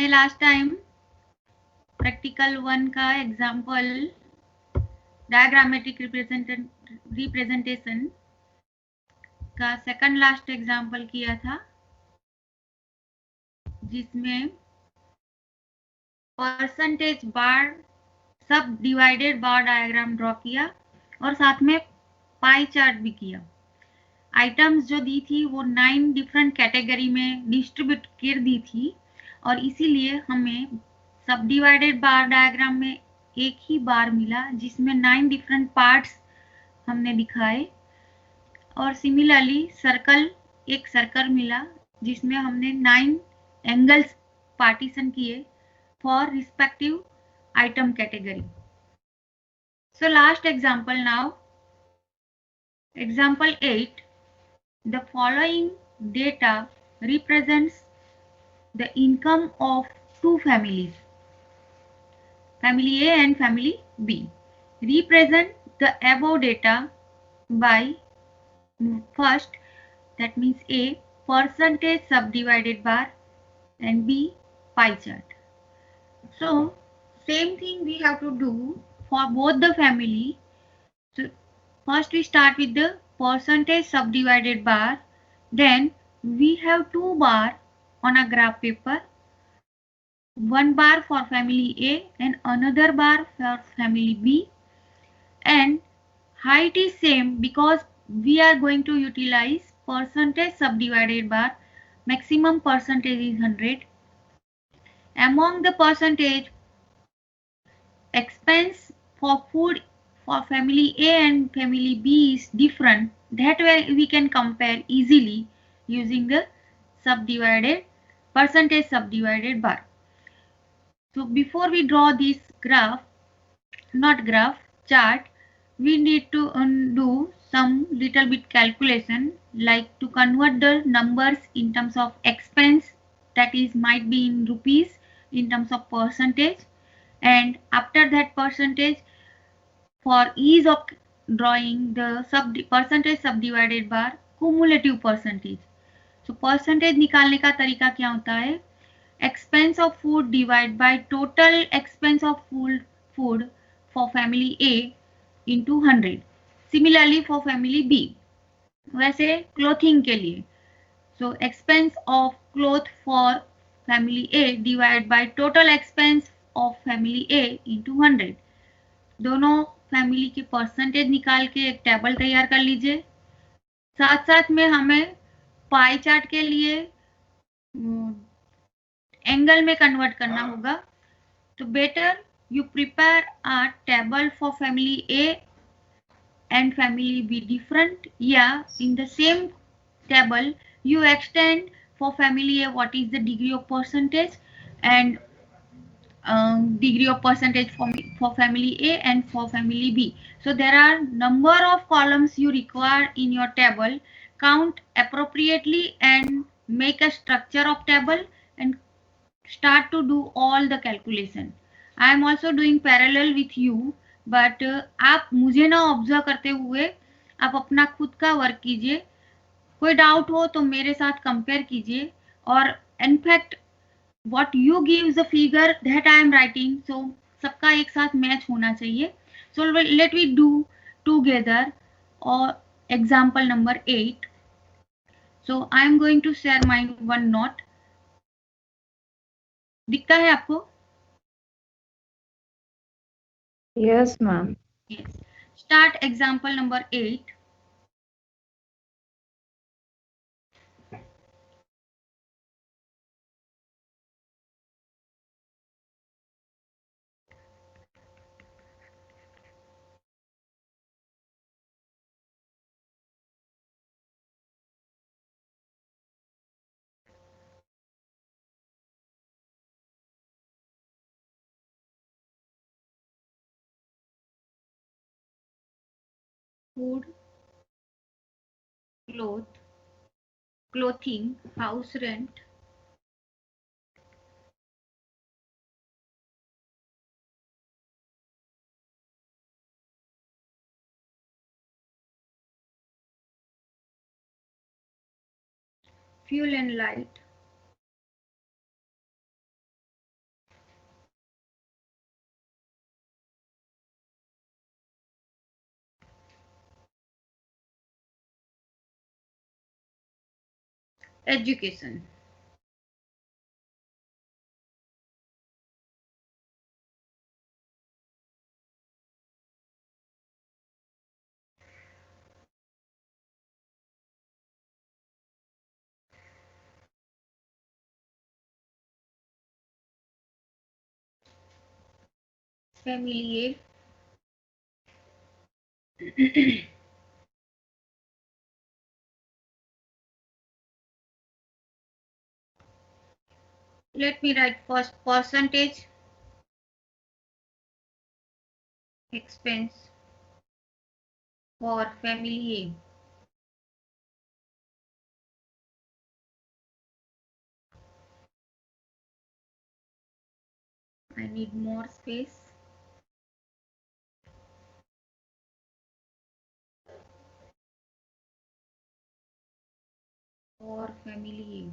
हमने last time practical 1 का example diagrammatic representation का सेकंड लास्ट एग्जाम्पल किया था, जिसमें परसेंटेज बार सब डिवाइडेड बार डायग्राम ड्रॉ किया और साथ में पाई चार्ट भी किया। आइटम्स जो दी थी वो 9 डिफरेंट कैटेगरी में डिस्ट्रीब्यूट कर दी थी और इसीलिए हमें सब डिवाइडेड बार डायग्राम में एक ही बार मिला जिसमें 9 डिफरेंट पार्ट्स हमने दिखाए। और सिमिलरली सर्कल, एक सर्कल मिला जिसमें हमने 9 एंगल्स पार्टीशन किए for respective item category. So last example now. Example 8. The following data represents the income of two families, family A and family B. Represent the above data by first, that means A, percentage subdivided bar, and B, pie chart. So same thing we have to do for both the family. So first we start with the percentage subdivided bar, then we have 2 bar on a graph paper, 1 bar for family A and another bar for family B, and height is same because we are going to utilize percentage subdivided bar, maximum percentage is 100. Among the percentage, expense for food for family A and family B is different. That way we can compare easily using the percentage subdivided bar. So before we draw this chart, we need to do some little bit calculation, like to convert the numbers in terms of expense, that is might be in rupees, in terms of percentage, and after that percentage, for ease of drawing the percentage subdivided bar, cumulative percentage. So percentage निकालने का तरीका क्या होता है? Expense of food divide by total expense of food for family A into 100. Similarly for family B. वैसे clothing के लिए, so expense of cloth for family A divide by total expense of family A into 100. दोनों family के percentage निकाल के एक table तैयार कर लीजिए। साथ साथ में हमें पाई चार्ट के लिए एंगल में कन्वर्ट करना होगा, तो better you prepare a table for family A and family B different, या in the same table you extend for family A what is the degree of percentage and degree of percentage for family A and for family B. So there are number of columns you require in your table. Count appropriately and make a structure of table and start to do all the calculation. I am also doing parallel with you, but आप मुझे ना observe करते हुए आप अपना खुद का work कीजिए। कोई डाउट हो तो मेरे साथ कंपेयर कीजिए, और in fact what you give the figure that I am writing, so सबका एक साथ मैच होना चाहिए. So let we do together or example number 8. So I am going to share my one note. दिखता है आपको? Yes, ma'am. Yes. Start example number 8. Food, clothing, house rent, fuel and light, education. Family A. Let me write first percentage expense for family A. I need more space. For family A.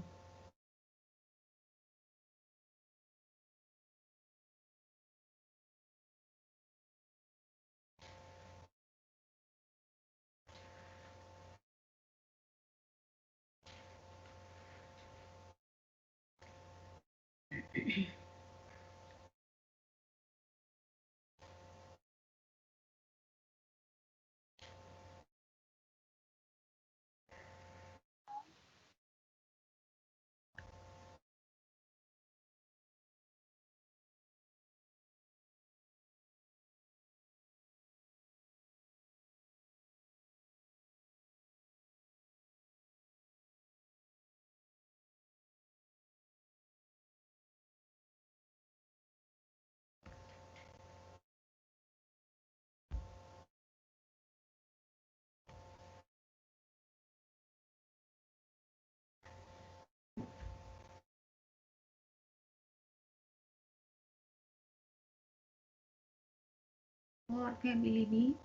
For family B.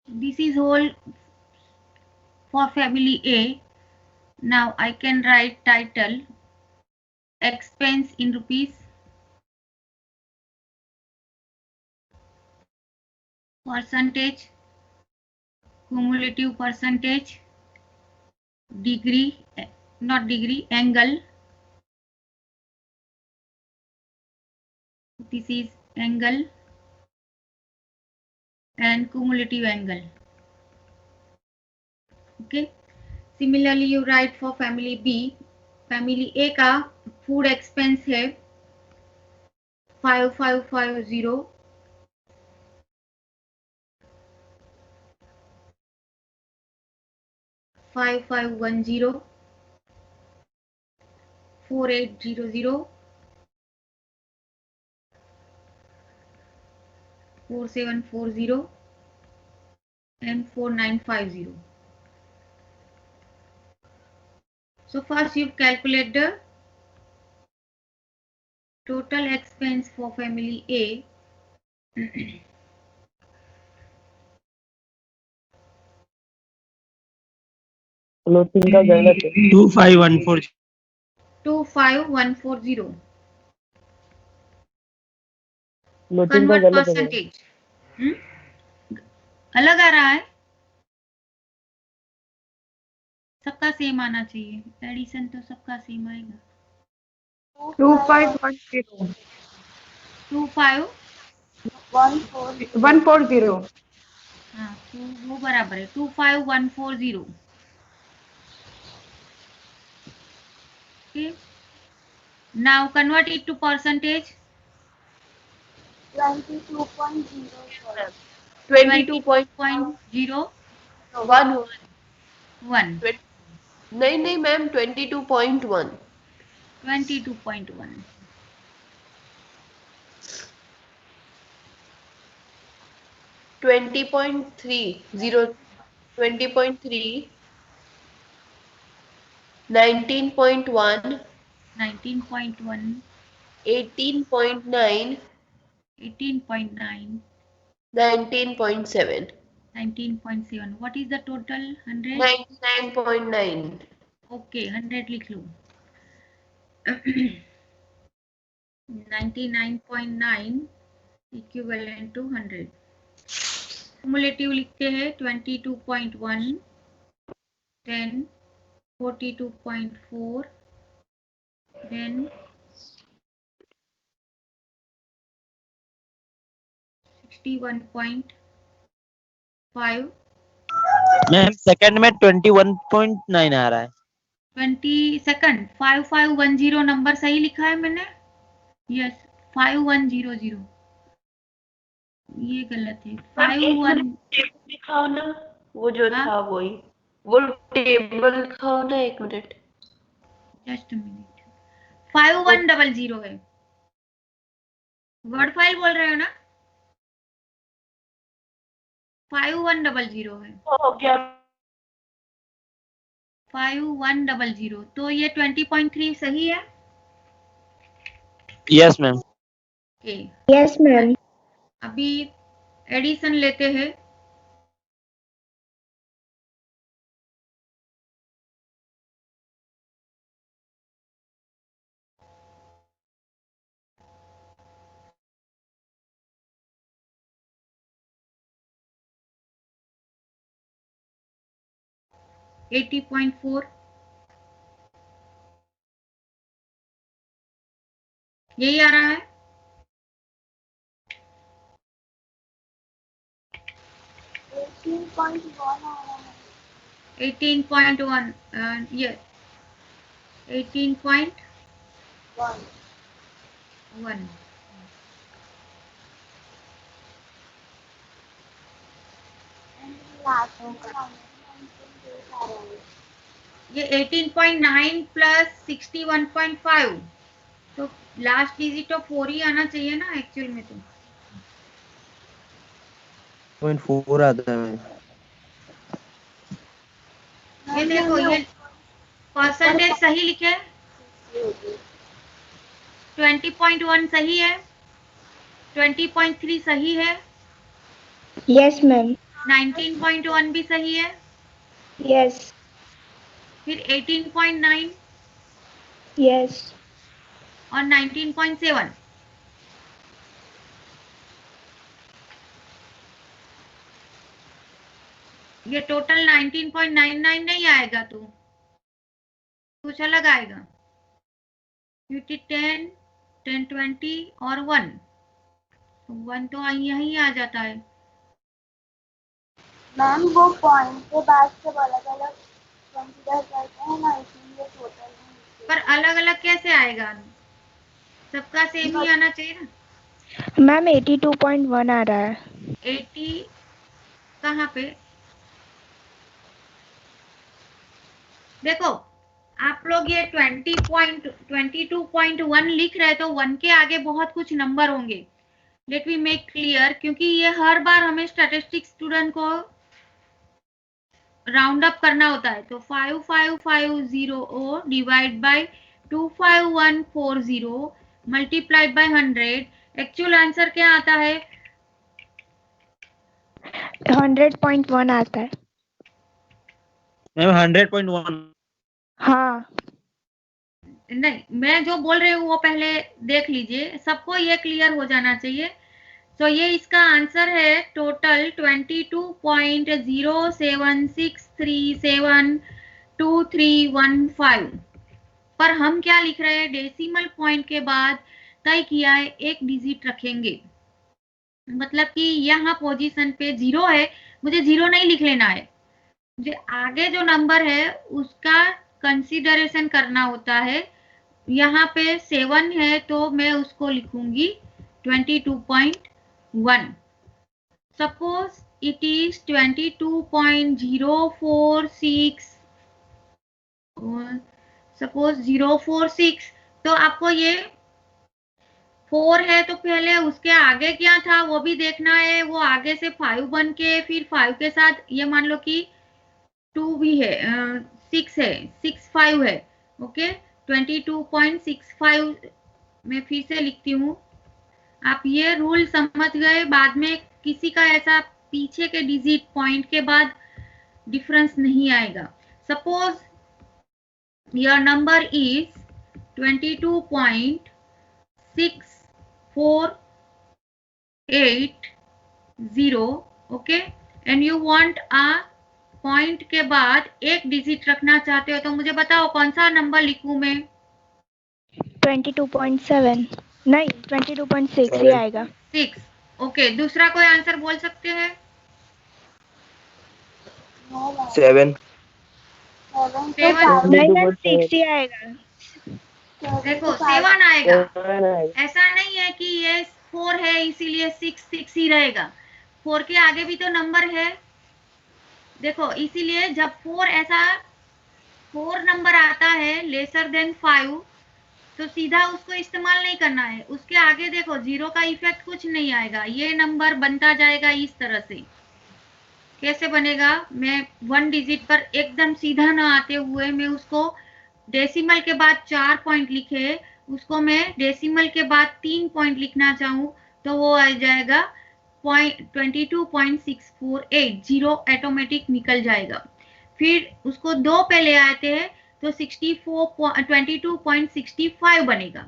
This is whole for family A. Now I can write title expense in rupees, percentage, cumulative percentage, degree, not degree, angle. This is angle and cumulative angle. Okay. Similarly, you write for family B. family A का food expense है 5550, 5510, 4800, 4740 and 4950. So first you calculate the total expense for family A. Clothing का गलत है 25140 25140. Clothing का convert गलत है percentage अलग आ रहा है, सबका सेम आना चाहिए, एडिशन तो सबका सेम आएगा. 2510 140 हाँ तो वो बराबर है 25140. Okay. Now convert it to percentage. 22.01. 1 नहीं ma'am 22.1 22.1. 20.3 20.3 19.1 19.1, 18.9, 18.9, 19.7, 19.7. What is the total? 100. 99.9. Okay, 100 लिख लो. 99.9 इक्विवेलेंट टू 100. क्युमुलेटिव लिखते हैं 22.1, 10, 42.4, then 61.5, मैम सेकंड में 21.9 आ रहा है. 20 सेकंड. 5510 नंबर सही लिखा है मैंने. यस, 5100. ये गलत है. 51. दिखाओ ना, वो जो हाँ? था वही, वो टेबल दिखाओ ना, 1 मिनट. Just minute. 5100 है. वर्ड फाइल बोल रहे हो ना? 5100 है. हो गया. 5100. तो ये 20.3 सही है. Yes ma'am. Okay, Yes, ma'am. अभी एडिशन लेते हैं. $80.4. यही आ रहा है. 18.1. ये 18.1. ये 18.9 प्लस 61.5. तो लास्ट डिजिट तो 4 ही आना चाहिए ना एक्चुअल में. तो 0.4 आता है मैम. ये देखो, ये परसेंटेज सही लिखे है. 20.1 सही है. 20.3 सही है. Yes, ma'am. 19.1 भी सही है. Yes. फिर 18.9 Yes. और 19.7. ये टोटल 19.99 नहीं आएगा. तो कुछ अलग आएगा. 10, 10, 20 और 1. 1 तो यही आ जाता है. मैम वो पॉइंट के बाद सब अलग अलग कंसीडर करते हैं ना, इसलिए टोटल नहीं. पर अलग अलग कैसे आएगा? सबका सेम ही आना चाहिए ना. Ma'am, 82.1 आ रहा है. 80 कहाँ पे? देखो, आप लोग ये 22.1 लिख रहे हैं तो 1 के आगे बहुत कुछ नंबर होंगे. लेट मी मेक क्लियर, क्योंकि ये हर बार हमें स्टैटिस्टिक्स स्टूडेंट को राउंड अप करना होता है. तो 5550 divide by 25140 multiplied by 100. Actual answer क्या आता है? 100.1 आता है. मैम 100.1. हाँ. नहीं, मैं जो बोल रही हूँ वो पहले देख लीजिए. सबको ये क्लियर हो जाना चाहिए. तो ये इसका आंसर है. टोटल 22.076372315. पर हम क्या लिख रहे हैं? डेसिमल पॉइंट के बाद तय किया है एक डिजिट रखेंगे. मतलब कि यहाँ पोजीशन पे 0 है, मुझे 0 नहीं लिख लेना है. मुझे आगे जो नंबर है उसका कंसीडरेशन करना होता है. यहाँ पे 7 है तो मैं उसको लिखूंगी 22.1. Suppose it is 22.046. सपोज 046. तो आपको ये 4 है तो पहले उसके आगे क्या था वो भी देखना है. वो आगे से 5 बन के फिर 5 के साथ ये मान लो कि 2 भी है, 6 है, 6 5 है. ओके, 22.65 मैं फिर से लिखती हूँ। आप ये रूल समझ गए, बाद में किसी का ऐसा पीछे के डिजिट पॉइंट के बाद डिफरेंस नहीं आएगा। Suppose your number is 22.6480, okay, and you want a point के बाद एक डिजिट रखना चाहते हो, तो मुझे बताओ कौन सा नंबर लिखूं मैं? 22.7 नहीं 22.6 ही आएगा। 6, ओके। दूसरा कोई आंसर बोल सकते हैं? 7 नहीं मैम 6 ही आएगा। देखो 7 आएगा, ऐसा नहीं है कि ये 4 है इसीलिए 6 ही रहेगा। 4 के आगे भी तो नंबर है, देखो, इसीलिए जब 4 नंबर आता है लेसर देन 5 तो सीधा उसको इस्तेमाल नहीं करना है। उसके आगे देखो 0 का इफेक्ट कुछ नहीं आएगा, ये नंबर बनता जाएगा इस तरह से। कैसे बनेगा? मैं 1 डिजिट पर एकदम सीधा ना आते हुए मैं उसको डेसिमल के बाद 4 पॉइंट लिखे, उसको मैं डेसिमल के बाद 3 पॉइंट लिखना चाहूँ तो वो आ जाएगा 22.648, 0 ऑटोमेटिक निकल जाएगा। फिर उसको 2 पे ले आते हैं तो 22.65 बनेगा।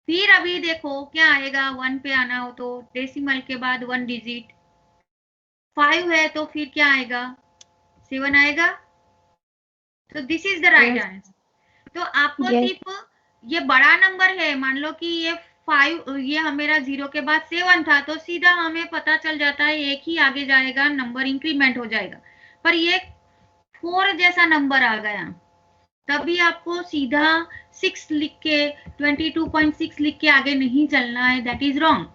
फिर अभी देखो क्या आएगा, 1 पे आना हो तो डेसिमल के बाद 1 डिजिट, 5 है तो फिर क्या आएगा? 7 आएगा। तो this is the right answer. तो आपको सिर्फ ये बड़ा नंबर है, मान लो कि ये 5, ये मेरा 0 के बाद 7 था तो सीधा हमें पता चल जाता है एक ही आगे जाएगा, नंबर इंक्रीमेंट हो जाएगा। पर ये 4 जैसा नंबर आ गया, तभी आपको सीधा 6 लिख के 22.6 लिख के आगे नहीं चलना है, दैट इज रॉन्ग।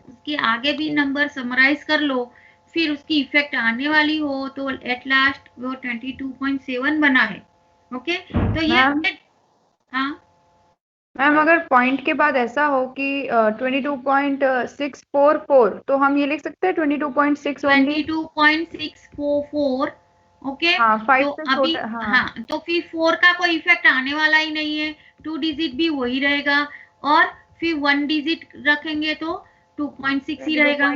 उसके आगे भी नंबर समराइज कर लो, फिर उसकी इफेक्ट आने वाली हो तो एट लास्ट वो 22.7 बना है। ओके, तो ये हाँ मैम, अगर पॉइंट के बाद ऐसा हो कि 22.644 तो हम ये लिख सकते हैं 22.6 ओनली। 22.644, ओके। हाँ, 5 तो से अभी छोटा। हाँ, तो फिर 4 का कोई इफेक्ट आने वाला ही नहीं है, 2 डिजिट भी वही रहेगा, और फिर 1 डिजिट रखेंगे तो 2.6 ही रहेगा,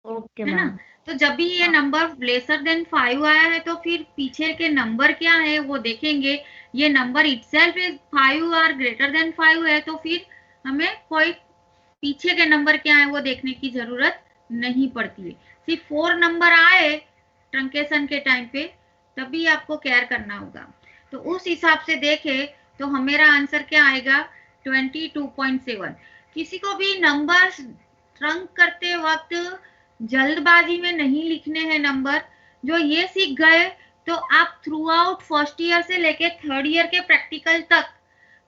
ओके है ना। मैम। तो जब भी ये नंबर लेसर देन 5 आया है तो फिर पीछे के नंबर क्या है वो देखेंगे। ये नंबर इटसेल्फ इज 5 और ग्रेटर देन 5 है तो फिर हमें कोई पीछे के नंबर क्या है वो देखने की जरूरत नहीं पड़ती है। सिर्फ 4 नंबर आए ट्रंकेशन के टाइम पे तभी आपको केयर करना होगा। तो उस हिसाब से देखे तो मेरा आंसर क्या आएगा? 22.7। किसी को भी नंबर ट्रंक करते वक्त जल्दबाजी में नहीं लिखने हैं नंबर। जो ये सीख गए तो आप थ्रू आउट फर्स्ट ईयर से लेके 3rd ईयर के प्रैक्टिकल तक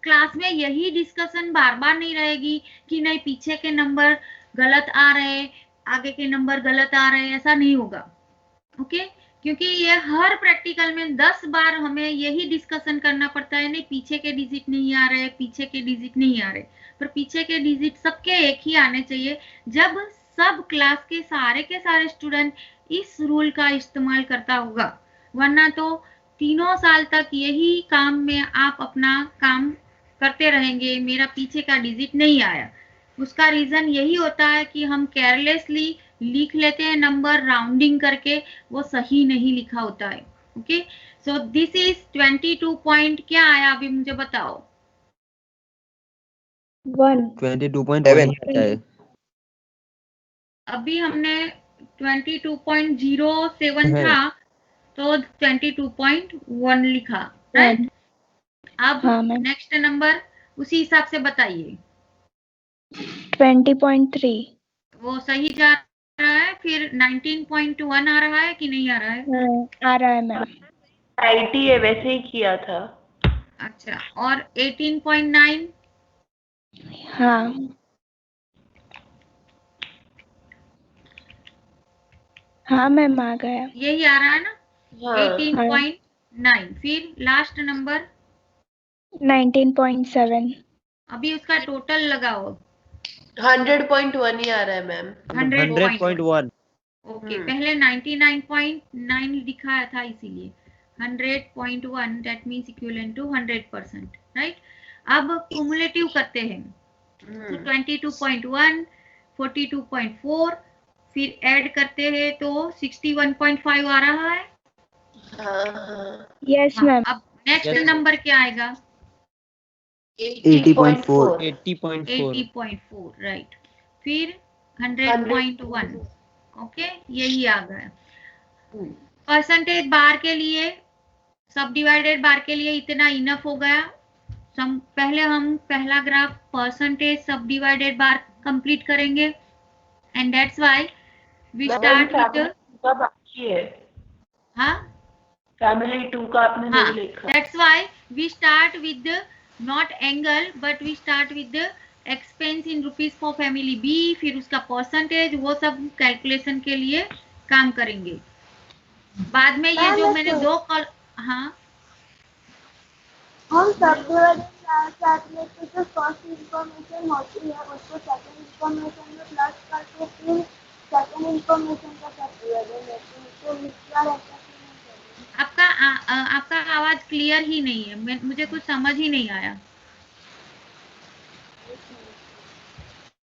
क्लास में यही डिस्कशन बार बार नहीं रहेगी कि नहीं पीछे के नंबर गलत आ रहे, आगे के नंबर गलत आ रहे, ऐसा नहीं होगा। ओके, क्योंकि ये हर प्रैक्टिकल में 10 बार हमें यही डिस्कशन करना पड़ता है, नहीं पीछे के डिजिट नहीं आ रहे, पीछे के डिजिट नहीं आ रहे, पर पीछे के डिजिट सबके एक ही आने चाहिए जब सब क्लास के सारे स्टूडेंट इस रूल का इस्तेमाल करता होगा। वरना तो तीनों साल तक यही काम में आप अपना काम करते रहेंगे, मेरा पीछे का डिजिट नहीं आया। उसका रीजन यही होता है कि हम केयरलेसली लिख लेते हैं नंबर राउंडिंग करके, वो सही नहीं लिखा होता है। Okay, so this is 22 point क्या आया अभी मुझे बताओ? 22.7 अभी हमने 22.07 था तो 22.1 लिखा, राइट? अब नेक्स्ट नंबर उसी हिसाब से बताइए। 20.3 वो सही जा रहा है। फिर 19.1 आ रहा है कि नहीं आ रहा है? आ रहा है मैम। आईटी है, वैसे ही किया था। अच्छा, और 18.9? हाँ हाँ मैम आ गया। यही आ रहा है ना? हाँ। 18.9। फिर लास्ट नंबर 19.7। अभी उसका टोटल लगाओ। 100.1 ही आ रहा है मैम। 100.1। 100.1 ओके, पहले 99.9 दिखाया था इसीलिए 100.1 that means equivalent to 100%, right? अब cumulative करते हैं तो 22.1 42.4 फिर ऐड करते हैं तो 61.5 आ रहा है। Yes ma'am. अब नेक्स्ट Yes. नंबर क्या आएगा? 80.4 80.4, राइट। फिर 100.1, ओके, यही आ गया। परसेंटेज बार के लिए, सब डिवाइडेड बार के लिए इतना इनफ हो गया। पहले हम पहला ग्राफ परसेंटेज सब डिवाइडेड बार कंप्लीट करेंगे and that's why we start with बाकी है। हाँ फैमिली 2 का आपने हाँ, नहीं लिखा। that's why we start with the not angle but we start with the expense in rupees for family B, फिर उसका परसेंटेज, वो सब कैलकुलेशन के लिए काम करेंगे। बाद में ये जो मैंने दो कॉल, हाँ हम सब साथ में जो फर्स्ट इंफॉर्मेशन होती है उसको सेकंड इंफॉर्मेशन में प्लस करके फिर सेकंड इंफॉर्मेशन का कैलकुलेशन लेते हैं, तो इसका रहता है। आपका आवाज क्लियर ही नहीं है, मुझे कुछ समझ ही नहीं आया,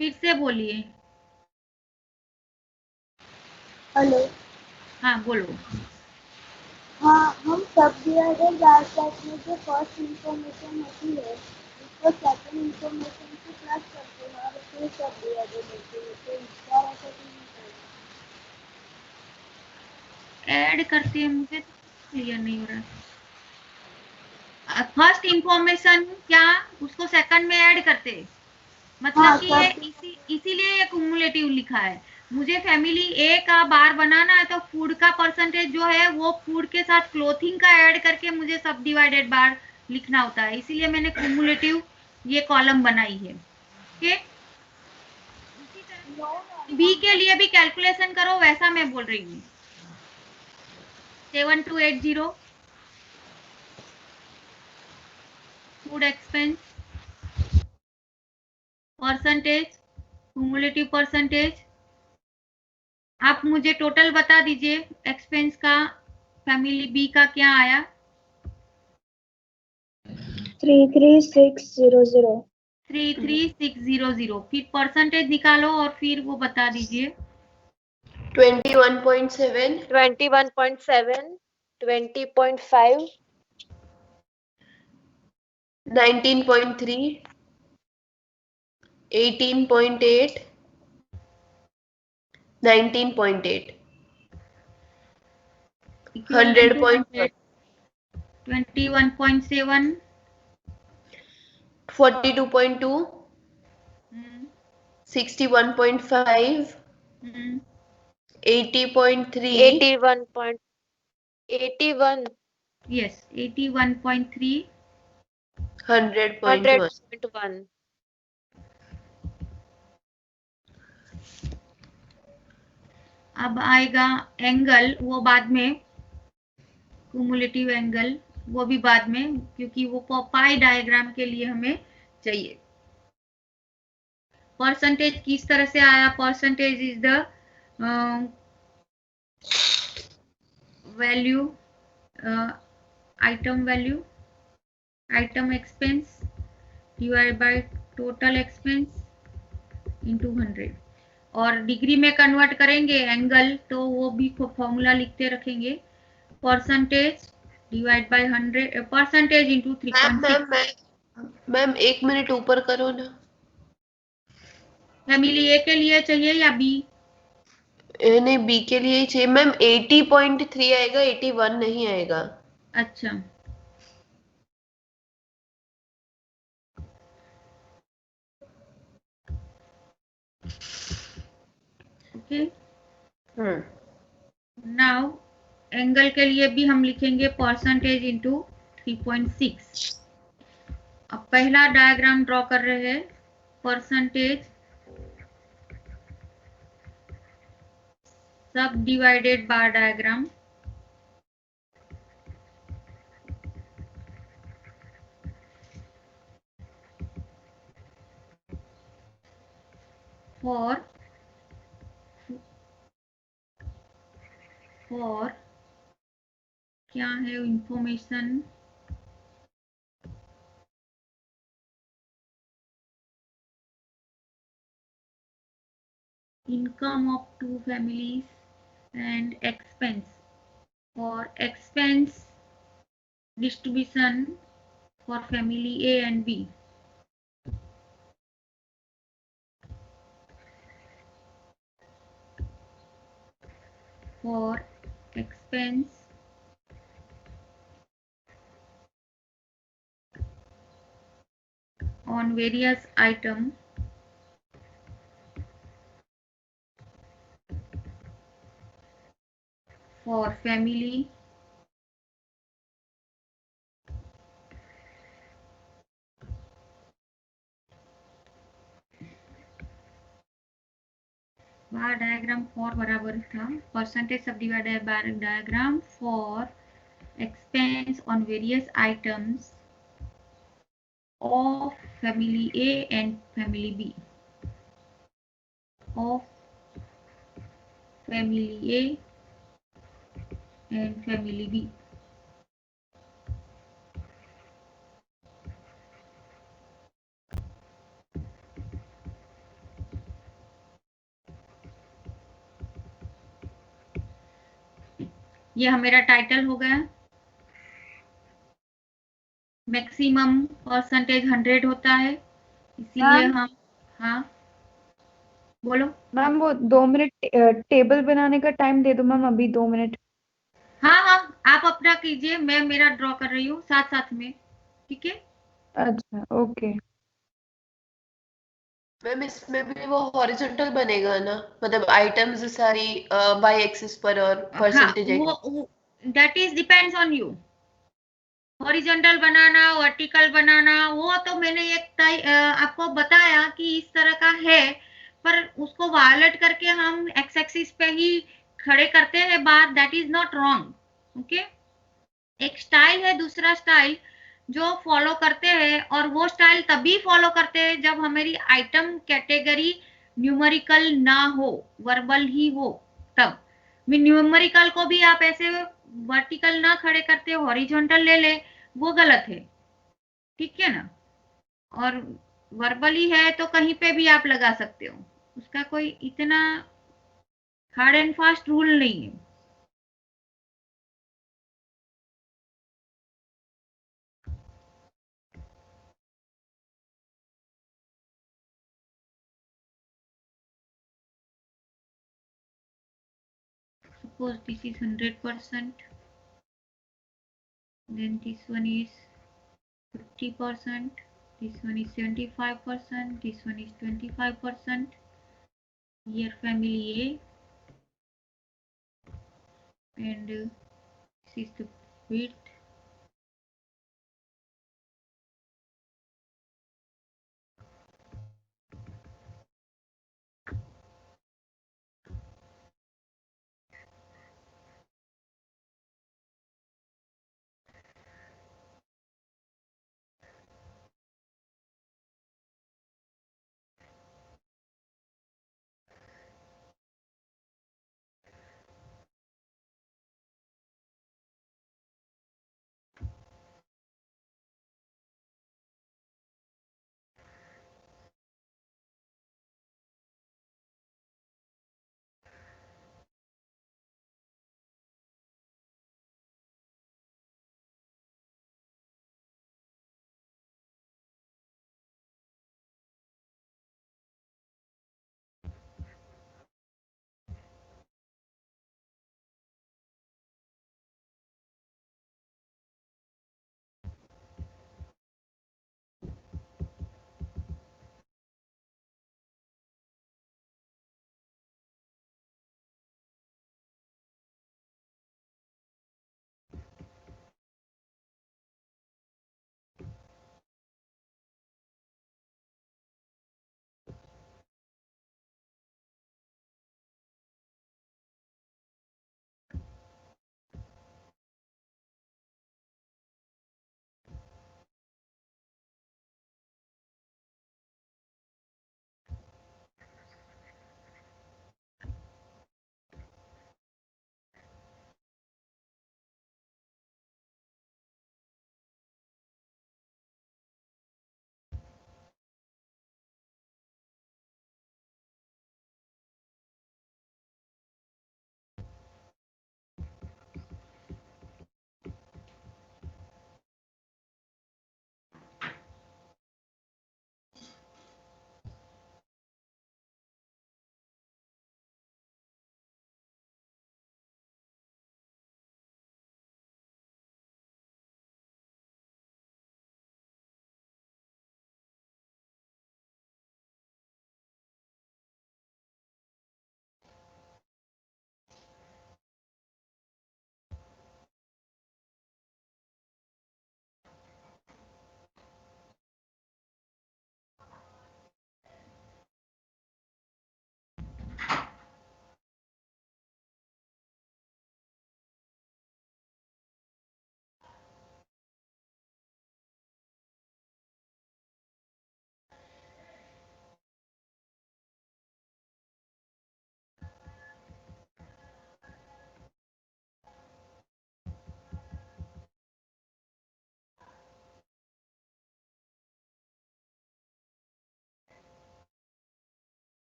फिर से बोलिए। हेलो। हाँ बोलो। हाँ, हम सब डिवाइडेड बाय सेट में जो फर्स्ट इंफॉर्मेशन होती है उसको सेकंड इंफॉर्मेशन से प्लस करते हैं और फिर सब डिवाइडेड होती है, तो इसका रहता है ऐड करते हैं, मुझे क्लियर नहीं हो रहा। फर्स्ट इंफॉर्मेशन क्या उसको सेकंड में ऐड करते, मतलब हाँ, कि ये इसीलिए ये कुमुलेटिव लिखा है। मुझे फैमिली ए का बार बनाना है तो फूड का परसेंटेज जो है वो फूड के साथ क्लोथिंग का ऐड करके मुझे सब डिवाइडेड बार लिखना होता है, इसीलिए मैंने कुमुलेटिव ये कॉलम बनाई है। ओके, बी के लिए भी कैलकुलेशन करो वैसा मैं बोल रही हूँ। 7280 food expense percentage, cumulative percentage. आप मुझे टोटल बता दीजिए एक्सपेंस का, फैमिली बी का क्या आया? 33600। 33600। फिर परसेंटेज निकालो और फिर वो बता दीजिए। 21.7 21.7 20.5 19.3 18.8 19.8 100.1 21.7 42.2 61.5 80.3 81. यस 81.3 100.1 100.1 अब आएगा एंगल, वो बाद में, क्यूमुलेटिव एंगल वो भी बाद में, क्योंकि वो पाई डायग्राम के लिए हमें चाहिए। परसेंटेज किस तरह से आया? Percentage is the value, item value, item expense divide by total expense into 100। और डिग्री में कन्वर्ट करेंगे एंगल तो वो भी फॉर्मूला लिखते रखेंगे, percentage divide by 100, percentage into 3.6। Ma'am 1 minute ऊपर करो ना। फैमिली ए के लिए चाहिए या बी? नहीं, बी के लिए ही चाहिए मैम। 80.3 आएगा, 81 नहीं आएगा। अच्छा, ओके। नाउ एंगल के लिए भी हम लिखेंगे परसेंटेज इंटू 3.6। अब पहला डायग्राम ड्रॉ कर रहे हैं, परसेंटेज सब डिवाइडेड बार डायग्राम। for क्या है information? Income of two families and expense, और expense distribution for family A and B. For expense on various items for family bar diagram for बराबर था percentage सब divided by diagram for expense on various items of family A and family B, of family A and family B. ये मेरा title हो गया। Maximum percentage 100 होता है, इसीलिए हम, हाँ बोलो। मैम वो 2 मिनट टेबल बनाने का टाइम दे दो मैम, अभी 2 मिनट। हाँ हाँ, आप अपना कीजिए, मैं मेरा ड्रॉ कर रही हूँ साथ साथ में, ठीक है। अच्छा ओके। मैम इसमें भी वो हॉरिजॉन्टल बनेगा ना, मतलब आइटम्स सारी बाय एक्सिस पर और हाँ, परसेंटेज वो that is depends on you. Horizontal बनाना, वर्टिकल बनाना, वो तो मैंने एक आपको बताया कि इस तरह का है, पर उसको वायलेट करके हम एक्स एक्सिस पे ही खड़े करते हैं bar, that is not wrong. Okay, एक स्टाइल है, दूसरा स्टाइल जो फॉलो करते हैं, और वो स्टाइल तभी फॉलो करते हैं जब हमारी आइटम कैटेगरी न्यूमेरिकल ना हो, वर्बल ही हो तब। न्यूमेरिकल को भी आप ऐसे वर्टिकल ना खड़े करते, हॉरिजॉन्टल ले ले, वो गलत है, ठीक है ना। और वर्बली है तो कहीं पे भी आप लगा सकते हो, उसका कोई इतना हार्ड एंड फास्ट रूल नहीं है। Suppose this is 100%, then this one is 50%, this one is 75%, this one is 25%. Here family A, and this is the width,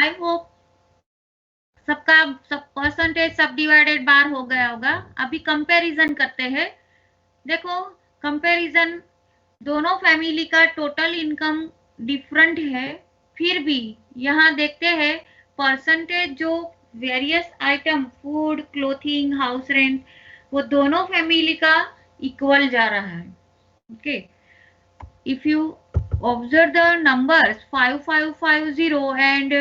I hope सबका सब परसेंटेज सब डिवाइडेड बार हो गया होगा। अभी कंपैरिजन करते हैं। देखो कंपैरिजन, दोनों फैमिली का टोटल इनकम डिफरेंट है, फिर भी यहाँ देखते हैं परसेंटेज जो various item food, clothing, house rent, वो दोनों फैमिली का इक्वल जा रहा है। Okay, if you observe the numbers 5550 and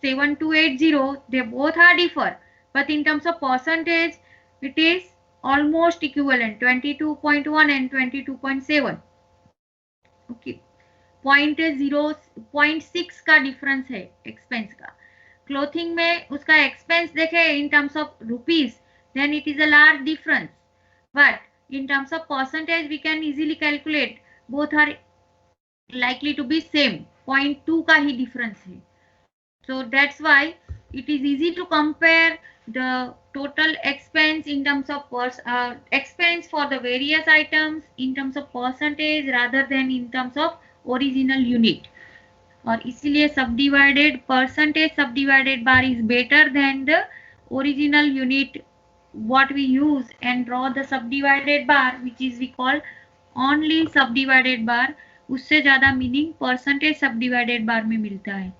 7280, they both are differ, but in terms of percentage it is almost equivalent, 22.1 and 22.7. okay, 0.6 का difference है expense का। Clothing में उसका एक्सपेंस देखे in terms of rupees, then it is a large difference, but in terms of percentage we can easily calculate both are likely to be same, 0.2 का ही difference है। So that's why it is easy to compare the total expense in terms of expense for the various items in terms of percentage rather than in terms of original unit, और इसीलिए subdivided percentage subdivided bar is better than the original unit what we use and draw the subdivided bar, which is we call only subdivided bar। उससे ज्यादा meaning percentage सब divided बार में मिलता है।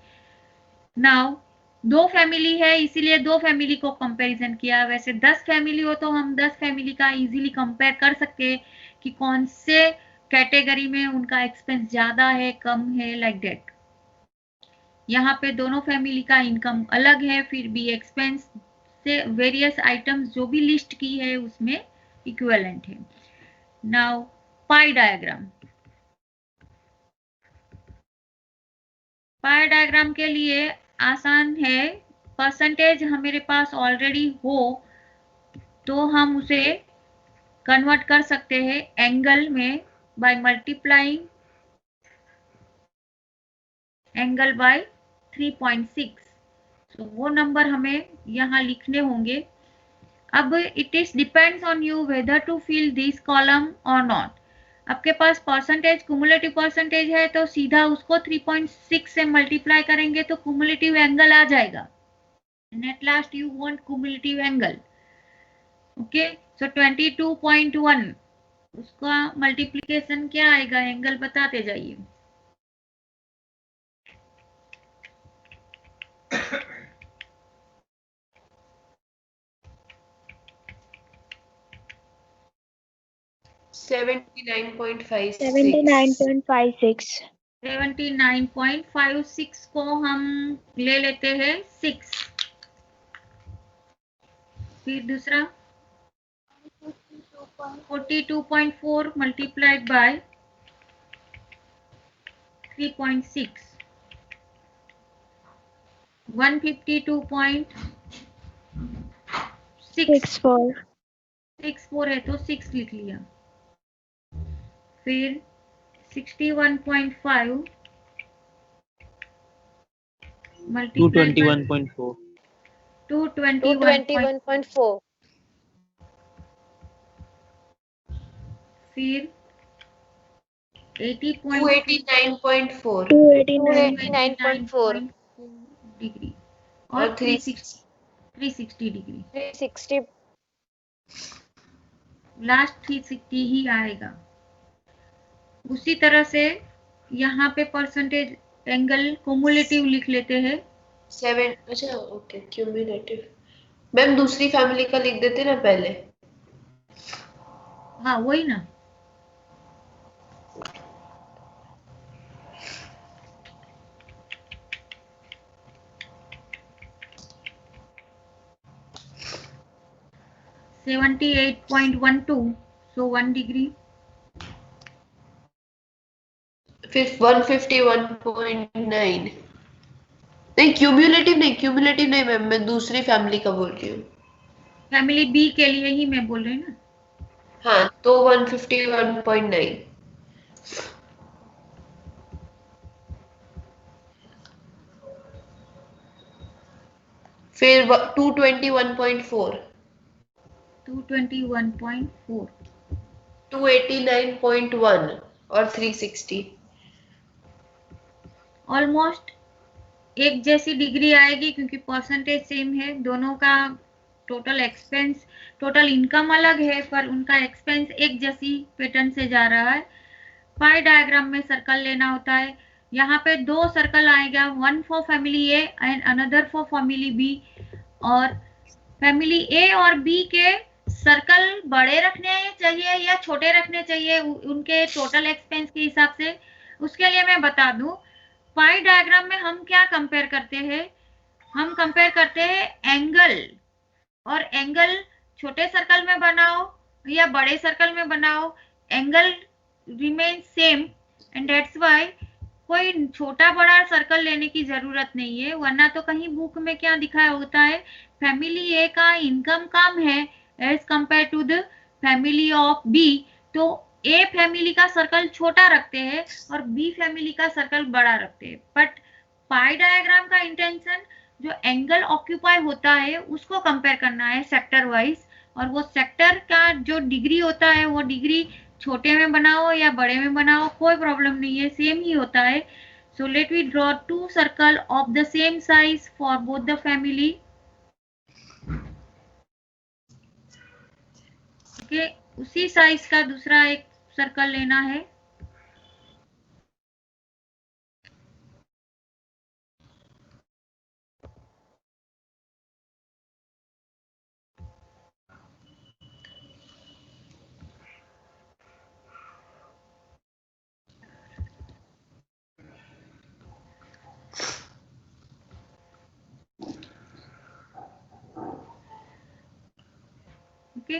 Now दो family है इसीलिए दो फैमिली को कंपैरिजन किया, वैसे 10 फैमिली हो तो हम 10 फैमिली का इजीली कंपेयर कर सकते हैं कि कौन से कैटेगरी में उनका एक्सपेंस ज्यादा है, कम है, लाइक दैट। यहाँ पे दोनों फैमिली का इनकम अलग है, फिर भी एक्सपेंस से वेरियस आइटम्स जो भी लिस्ट की है उसमें इक्विवेलेंट है। नाउ पाई डायग्राम, पाई डायग्राम के लिए आसान है। परसेंटेज हमारे पास ऑलरेडी हो तो हम उसे कन्वर्ट कर सकते हैं एंगल में बाय मल्टीप्लाइंग एंगल बाय 3.6। तो वो नंबर हमें यहाँ लिखने होंगे। अब it is depends on you whether to fill this column और नॉट। आपके पास परसेंटेज कुमुलेटिव परसेंटेज है तो सीधा उसको 3.6 से मल्टीप्लाई करेंगे तो कुमुलेटिव एंगल आ जाएगा। And at last you want cumulative angle. Okay, so 22.1 उसका मल्टीप्लिकेशन क्या आएगा, एंगल बताते जाइए। $79.56 79.56 को हम ले लेते हैं 6। फिर दूसरा 42.4 मल्टीप्लाइड बाय 3.6, 152.64 है तो 6 लिख लिया। फिर 61.5 मल्टीप्लाइड 221.4 221.4 फिर 289.4 289.4 डिग्री और 360 डिग्री। 360 लास्ट 360 ही आएगा। उसी तरह से यहाँ पे परसेंटेज एंगल कुमुलेटिव लिख लेते हैं 7। अच्छा ओके, क्यूमुलेटिव मैम दूसरी फैमिली का लिख देते ना पहले। हाँ वही ना, $78.12 so 1 डिग्री। फिर 151.9 नहीं, क्यूमुलेटिव नहीं मैम, मैं दूसरी फैमिली का बोल रही हूँ। फैमिली बी के लिए ही मैं बोल रही हूँ ना। हाँ तो 151.9। फिर 221.4 221.4 289.1 और 360। ऑलमोस्ट एक जैसी डिग्री आएगी क्योंकि परसेंटेज सेम है, दोनों का टोटल एक्सपेंस, टोटल इनकम अलग है पर उनका एक्सपेंस एक जैसी पैटर्न से जा रहा है। पाई डायग्राम में सर्कल लेना होता है। यहाँ पे दो सर्कल आएगा, one for family A and another for family B. और फैमिली ए और बी के सर्कल बड़े रखने चाहिए या छोटे रखने चाहिए उनके टोटल एक्सपेंस के हिसाब से, उसके लिए मैं बता दूं, पाई डायग्राम में हम क्या कंपेयर करते हैं, हम कंपेयर करते हैं एंगल, और एंगल छोटे सर्कल में बनाओ या बड़े सर्कल में बनाओ, angle remain same and that's why कोई छोटा बड़ा सर्कल लेने की जरूरत नहीं है। वरना तो कहीं बुक में क्या दिखाया होता है, फैमिली ए का इनकम कम है as compare to the family of B, तो ए फैमिली का सर्कल छोटा रखते हैं और बी फैमिली का सर्कल बड़ा रखते हैं। बट पाई डायग्राम का इंटेंशन जो एंगल ऑक्यूपाई होता है उसको कंपेयर करना है सेक्टर वाइज, और वो सेक्टर का जो डिग्री होता है वो डिग्री छोटे में बनाओ या बड़े में बनाओ कोई प्रॉब्लम नहीं है, सेम ही होता है। So let we draw two circle of the same size for both the family. Okay, उसी साइज का दूसरा एक सर्कल लेना है। Okay,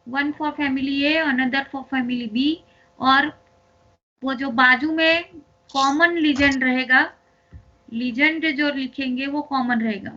one for family A another for family B, और वो जो बाजू में कॉमन लीजेंड रहेगा, लीजेंड जो लिखेंगे वो कॉमन रहेगा।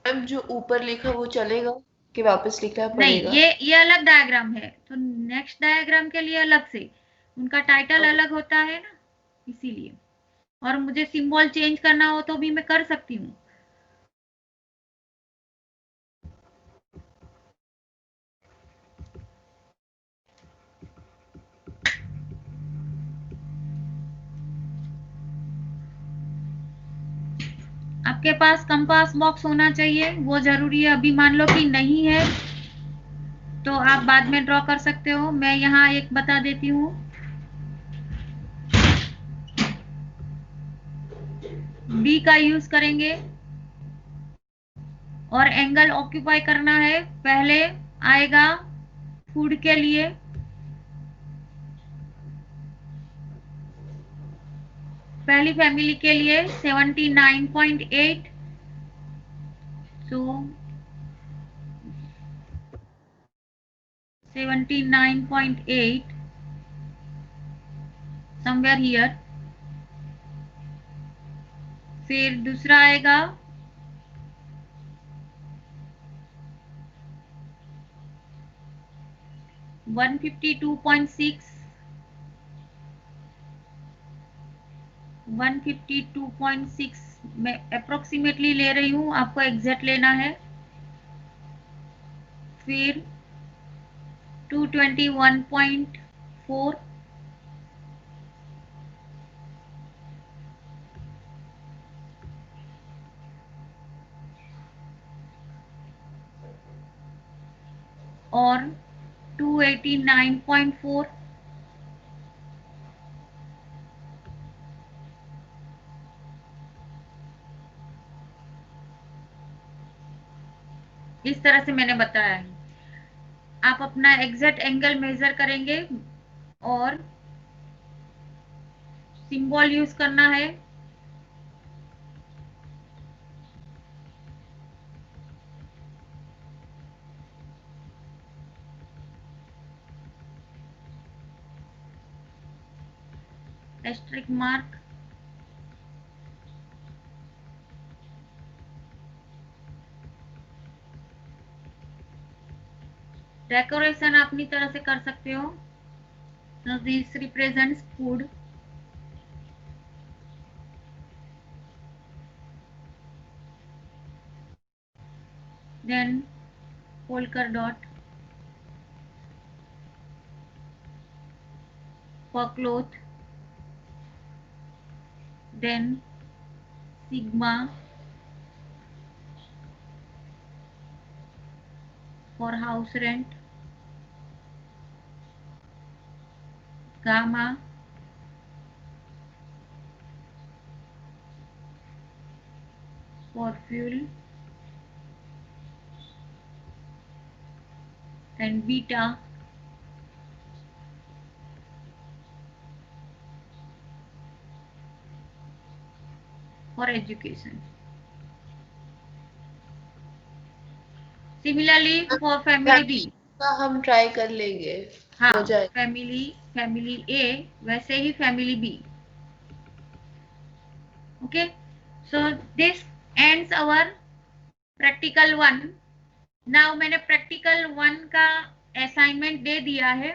मैम जो ऊपर लिखा वो चलेगा कि वापस लिखना नहीं, पड़ेगा? ये अलग डायग्राम है, तो नेक्स्ट डायग्राम के लिए अलग से उनका टाइटल अलग होता है ना, इसीलिए। और मुझे सिंबल चेंज करना हो तो भी मैं कर सकती हूँ। आपके पास कंपास बॉक्स होना चाहिए, वो जरूरी है। अभी मान लो कि नहीं है तो आप बाद में ड्रॉ कर सकते हो। मैं यहाँ एक बता देती हूँ, बी का यूज करेंगे और एंगल ऑक्यूपाई करना है। पहले आएगा फूड के लिए, पहली फैमिली के लिए 79.8, सो 79.8 समवेयर हियर। फिर दूसरा आएगा 152.6, 152.6 मैं अप्रोक्सीमेटली ले रही हूँ, आपको एग्जैक्ट लेना है। फिर 221.4, और 289.4, इस तरह से मैंने बताया है। आप अपना एग्जैक्ट एंगल मेजर करेंगे और सिंबल यूज करना है। एस्ट्रिक मार्क, डेकोरेशन अपनी तरह से कर सकते हो। So this represents food. Then polka dot for cloth. Then sigma for house rent. Gamma for fuel. And beta for education. Similarly for family B. का हम ट्राई कर लेंगे, हाँ, हो जाए। फैमिली A वैसे ही family B. Okay, so this ends our practical 1. Now मैंने practical 1 का असाइनमेंट दे दिया है,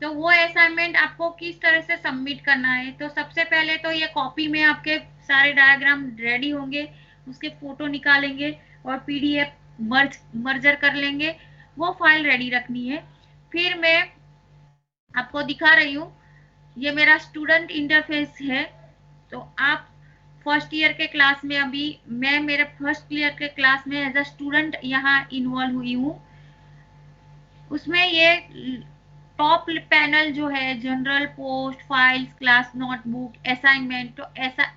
तो वो असाइनमेंट आपको किस तरह से सबमिट करना है। तो सबसे पहले तो ये कॉपी में आपके सारे डायग्राम रेडी होंगे, उसके फोटो निकालेंगे और पीडीएफ मर्जर कर लेंगे, वो फाइल रेडी रखनी है। फिर मैं आपको दिखा रही हूँ, ये मेरा स्टूडेंट इंटरफेस है। तो आप फर्स्ट ईयर के क्लास में, अभी मैं मेरे फर्स्ट ईयर के क्लास में एज अ स्टूडेंट यहाँ इन्वॉल्व हुई हूँ। उसमें ये टॉप पैनल जो है, general, post, files, class notebook, assignment, तो ऐसा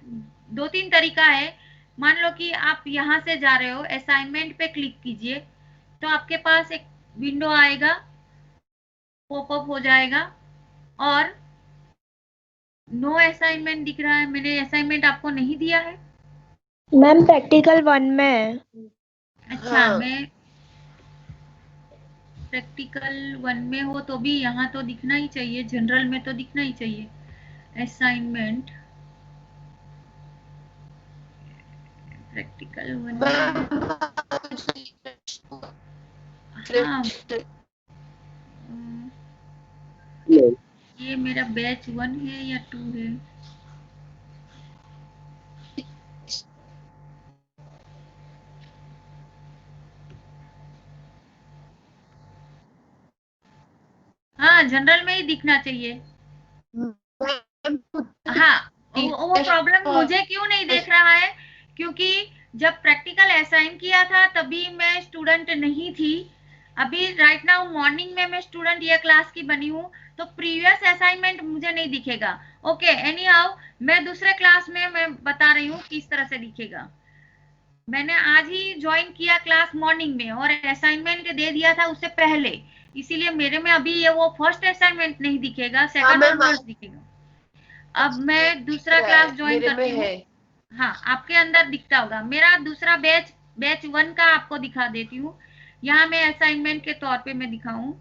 2-3 तरीका है। मान लो कि आप यहाँ से जा रहे हो, असाइनमेंट पे क्लिक कीजिए तो आपके पास एक विंडो आएगा, पॉपअप हो जाएगा और नो असाइनमेंट दिख रहा है। मैंने असाइनमेंट आपको नहीं दिया है मैम प्रैक्टिकल 1 में है। अच्छा, हाँ। मैं प्रैक्टिकल 1 में हो तो भी यहाँ तो दिखना ही चाहिए, जनरल में तो दिखना ही चाहिए असाइनमेंट। प्रैक्टिकल 1 में हाँ, ये मेरा बैच 1 है या 2 है? हाँ, जनरल में ही दिखना चाहिए। हाँ, वो प्रॉब्लम मुझे क्यों नहीं देख रहा है, क्योंकि जब प्रैक्टिकल असाइन किया था तभी मैं स्टूडेंट नहीं थी। अभी राइट नाउ मॉर्निंग में मैं स्टूडेंट ये क्लास की बनी हूँ, तो प्रीवियस असाइनमेंट मुझे नहीं दिखेगा। ओके, एनी हाउ मैं दूसरे क्लास में मैं बता रही हूँ किस तरह से दिखेगा। मैंने आज ही ज्वाइन किया क्लास मॉर्निंग में और असाइनमेंट दे दिया था उससे पहले, इसीलिए मेरे में अभी ये वो फर्स्ट असाइनमेंट नहीं दिखेगा, सेकंड और फर्स्ट दिखेगा। अब मैं दूसरा क्लास ज्वाइन करती हूँ। हाँ, आपके अंदर दिखता होगा। मेरा दूसरा बैच 1 का आपको दिखा देती हूँ। यहाँ मैं असाइनमेंट के तौर पे मैं दिखाऊं,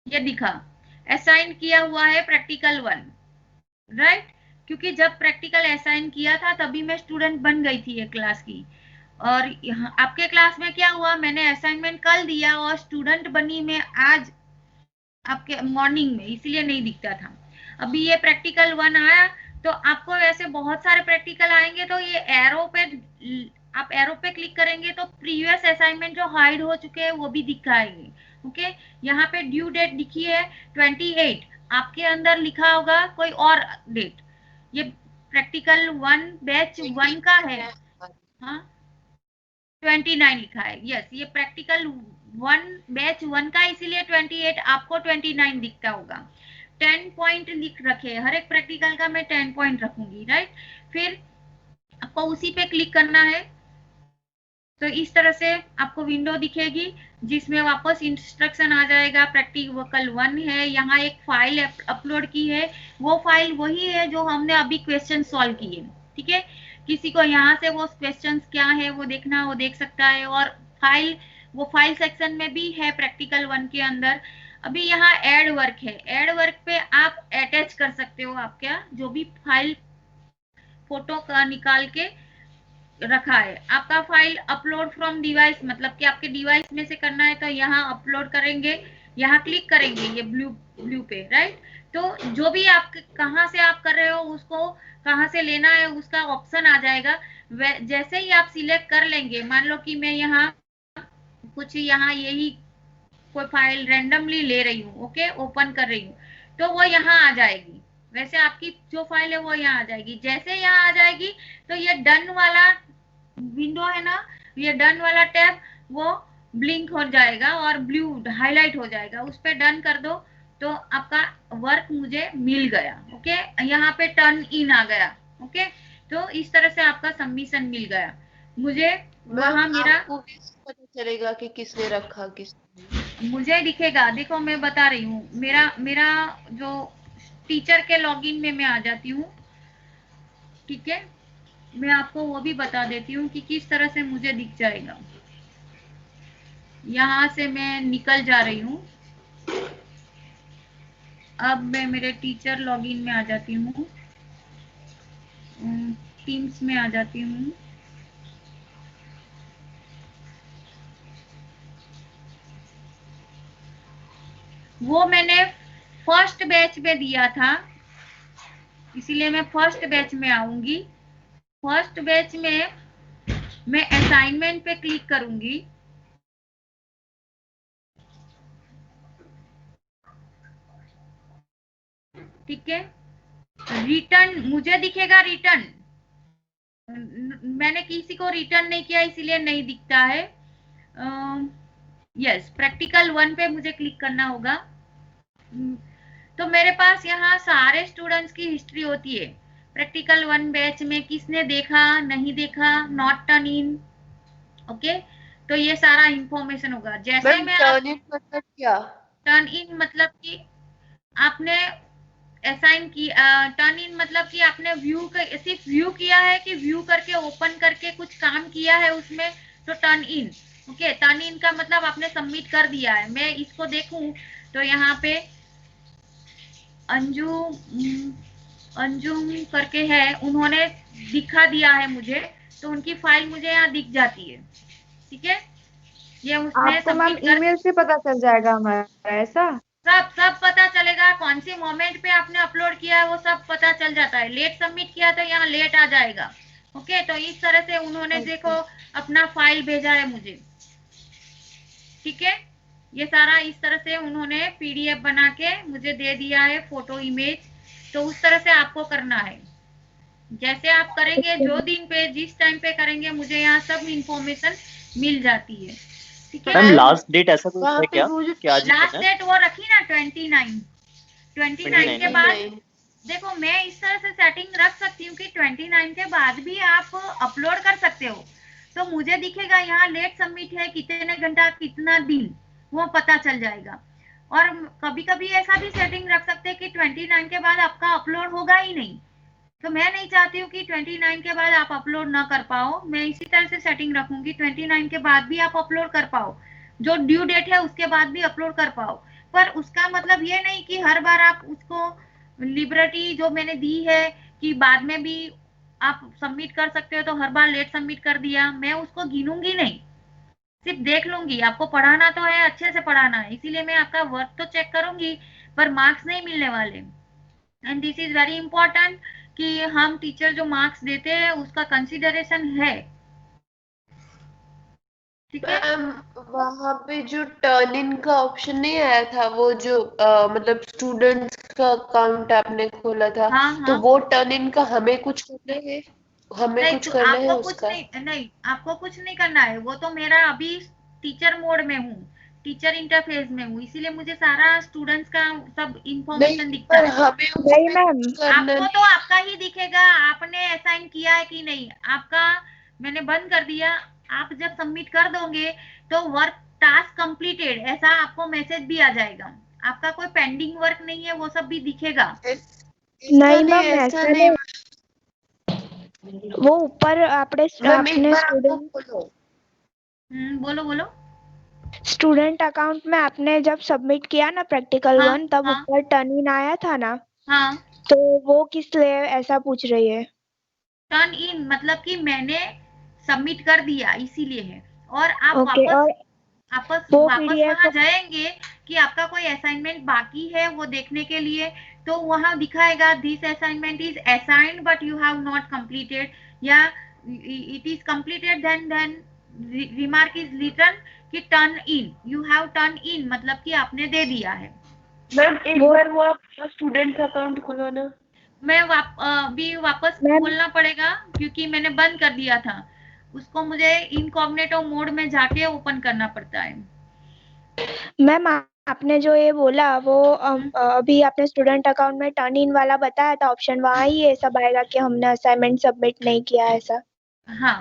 ये दिखा असाइन किया हुआ है प्रैक्टिकल 1, राइट? क्योंकि जब प्रैक्टिकल असाइन किया था तभी मैं स्टूडेंट बन गई थी ये क्लास की। और यहाँ आपके क्लास में क्या हुआ, मैंने असाइनमेंट कल दिया और स्टूडेंट बनी मैं आज आपके मॉर्निंग में, इसलिए नहीं दिखता था। अभी ये प्रैक्टिकल 1 आया तो आपको ऐसे बहुत सारे प्रैक्टिकल आएंगे, तो ये एरो पे आप एरो पे क्लिक करेंगे तो प्रीवियस असाइनमेंट जो हाइड हो चुके हैं वो भी दिखाएंगे। ओके, यहाँ पे ड्यू डेट दिखी है 28, आपके अंदर लिखा होगा कोई और डेट। ये प्रैक्टिकल 1 बैच 1 का है। हाँ, 29 लिखा है। यस, ये प्रैक्टिकल 1 बैच 1 का, इसीलिए 28 आपको 29 दिखता होगा। 10 पॉइंट लिख रखे, हर एक प्रैक्टिकल का मैं 10 पॉइंट रखूंगी, राइट? फिर आपको उसी पे क्लिक करना है, तो इस तरह से आपको विंडो दिखेगी जिसमें वापस इंस्ट्रक्शन आ जाएगा। प्रैक्टिकल 1 है, यहाँ एक फाइल अपलोड की है, वो फाइल वही है जो हमने अभी क्वेश्चन सॉल्व किए। ठीक है, किसी को यहाँ से वो क्वेश्चंस क्या है वो देखना, वो देख सकता है। और फाइल, वो फाइल सेक्शन में भी है प्रैक्टिकल 1 के अंदर। अभी यहाँ ऐड वर्क है, ऐड वर्क पे आप अटैच कर सकते हो आपका जो भी फाइल फोटो का निकाल के रखा है। आपका फाइल अपलोड फ्रॉम डिवाइस, मतलब कि आपके डिवाइस में से करना है तो यहाँ अपलोड करेंगे, यहाँ क्लिक करेंगे ये ब्लू पे, राइट। तो जो भी आप कहाँ से आप कर रहे हो उसको कहाँ से लेना है उसका ऑप्शन आ जाएगा। जैसे ही आप सिलेक्ट कर लेंगे, मान लो कि मैं यहाँ कुछ यहाँ यही कोई फाइल रैंडमली ले रही हूँ, ओके, ओपन कर रही हूँ, तो वो यहाँ आ जाएगी। वैसे आपकी जो फाइल है वो यहाँ आ जाएगी। जैसे यहाँ आ जाएगी तो ये डन वाला विंडो है ना, ये डन वाला टैब वो ब्लिंक हो जाएगा और ब्लू हाईलाइट हो जाएगा, उस पर डन कर दो तो आपका वर्क मुझे मिल गया। ओके, यहाँ पे टर्न इन आ गया। ओके, तो इस तरह से आपका सबमिशन मिल गया मुझे। वहाँ मेरा आपको कैसे पता चलेगा कि किसने रखा किसने? मुझे दिखेगा, देखो मैं बता रही हूँ, मेरा जो टीचर के लॉगिन में मैं आ जाती हूँ, ठीक है, मैं आपको वो भी बता देती हूँ कि किस तरह से मुझे दिख जाएगा। यहाँ से मैं निकल जा रही हूँ, अब मैं मेरे टीचर लॉगिन में आ जाती हूँ, टीम्स में आ जाती हूँ। वो मैंने फर्स्ट बैच में दिया था, इसीलिए मैं फर्स्ट बैच में आऊंगी। फर्स्ट बैच में मैं असाइनमेंट पे क्लिक करूंगी, ठीक है। रिटर्न मुझे दिखेगा, रिटर्न मैंने किसी को रिटर्न नहीं किया इसीलिए नहीं दिखता है। यस, प्रैक्टिकल 1 पे मुझे क्लिक करना होगा। तो मेरे पास यहाँ सारे स्टूडेंट्स की हिस्ट्री होती है। प्रैक्टिकल 1 बैच में किसने देखा, नहीं देखा, नॉट टर्न इन, ओके, तो ये सारा इंफॉर्मेशन होगा। जैसे मैं टर्न इन मतलब क्या? टर्न इन मतलब कि आपने असाइन की, टर्न इन मतलब कि आपने व्यू सिर्फ व्यू किया है कि व्यू करके ओपन करके कुछ काम किया है उसमें, तो turn in. Okay, turn in का मतलब आपने सबमिट कर दिया है। मैं इसको देखूं तो यहाँ पे अंजुम करके है, उन्होंने दिखा दिया है मुझे, तो उनकी फाइल मुझे यहाँ दिख जाती है, ठीक है। ये उसने आपको मैम सबमिट कर, ईमेल से पता चल जाएगा हमारा, ऐसा? सब पता चलेगा, कौन सी मोमेंट पे आपने अपलोड किया है वो सब पता चल जाता है। लेट सबमिट किया तो यहाँ लेट आ जाएगा। ओके, तो इस तरह से उन्होंने देखो अपना फाइल भेजा है मुझे, ठीक है। ये सारा इस तरह से उन्होंने पीडीएफ बना के मुझे दे दिया है, फोटो इमेज। तो उस तरह से आपको करना है। जैसे आप करेंगे, जो दिन पे जिस टाइम पे करेंगे, मुझे यहाँ सब इंफॉर्मेशन मिल जाती है, ठीक है। मैम लास्ट डेट ऐसा कुछ वहाँ है पे क्या वो जो कि आज ही लास्ट करना है? डेट वो रखी ना 29 के बाद। नहीं, देखो मैं इस तरह से सेटिंग रख सकती हूँ कि 29 के बाद भी आप अपलोड कर सकते हो, तो मुझे दिखेगा यहाँ लेट सबमिट है, कितने घंटा कितना दिन, वो पता चल जाएगा। और कभी कभी ऐसा भी सेटिंग रख सकते हैं कि 29 के बाद आपका अपलोड होगा ही नहीं, तो मैं नहीं चाहती हूँ कि 29 के बाद आप अपलोड ना कर पाओ। मैं इसी तरह से सेटिंग रखूंगी 29 के बाद भी आप अपलोड कर पाओ, जो ड्यू डेट है उसके बाद भी अपलोड कर पाओ। पर उसका मतलब ये नहीं कि हर बार आप उसको लिबर्टी जो मैंने दी है कि बाद में भी आप सबमिट कर सकते हो, तो हर बार लेट सबमिट कर दिया, मैं उसको गिनूंगी नहीं, सिर्फ देख लूंगी। आपको पढ़ाना तो है, अच्छे से पढ़ाना है, इसीलिए मैं आपका वर्क तो चेक करूंगी, पर मार्क्स नहीं मिलने वाले। And this is very important कि हम टीचर जो मार्क्स देते हैं उसका कंसिडरेशन है, ठीक है। मैम वहाँ पे जो टर्न इन का ऑप्शन नहीं आया था, वो जो मतलब स्टूडेंट्स का अकाउंट आपने खोला था, हाँ तो हाँ, वो टर्न इन का हमें कुछ करना है? हमें नहीं कुछ तो करना है आपको कुछ उसका? नहीं आपको कुछ नहीं करना है। वो तो मेरा अभी टीचर मोड में हूँ, टीचर इंटरफेस में हूँ, इसीलिए मुझे सारा स्टूडेंट्स का सब इंफॉर्मेशन नहीं, दिखता पर है। हमें नहीं उसमें मैम, कुछ करना आपको नहीं। तो आपका ही दिखेगा, आपने असाइन किया है कि नहीं, आपका मैंने बंद कर दिया। आप जब सबमिट कर दोगे तो वर्क टास्क कंप्लीटेड ऐसा आपको मैसेज भी आ जाएगा। आपका कोई पेंडिंग वर्क नहीं है, वो सब भी दिखेगा। नहीं मैम, ऐसा ऐसा नहीं। नहीं। वो ऊपर आपने मैम एक अपने बार आपको खोलो। बोलो बोलो। स्टूडेंट अकाउंट में आपने जब सबमिट किया ना प्रैक्टिकल हाँ 1, तब हाँ ऊपर टर्न इन आया था ना, हाँ, तो वो किस लिए ऐसा पूछ रही है? टर्न इन मतलब कि मैंने सबमिट कर दिया इसीलिए है। और आप ओके, और वापस वो वापस पीडीएफ, वहां जाएंगे कि आपका कोई असाइनमेंट बाकी है वो देखने के लिए, तो वहां दिखाएगा this assignment is assigned but you have not completed, या it is completed then remark is written कि turn in, you have turn in, मतलब कि आपने दे दिया है। मैम एक बार वो आप स्टूडेंट अकाउंट खोलो ना। मैं अभी वापस खोलना पड़ेगा क्योंकि मैंने बंद कर दिया था उसको, मुझे इनकॉग्निटो मोड में जाके ओपन करना पड़ता है। मैम आपने जो ये बोला वो अभी आपने स्टूडेंट अकाउंट में टर्न इन वाला बताया था ऑप्शन, वहाँ ही ये सब आएगा कि हमने असाइनमेंट सबमिट नहीं किया ऐसा? हाँ,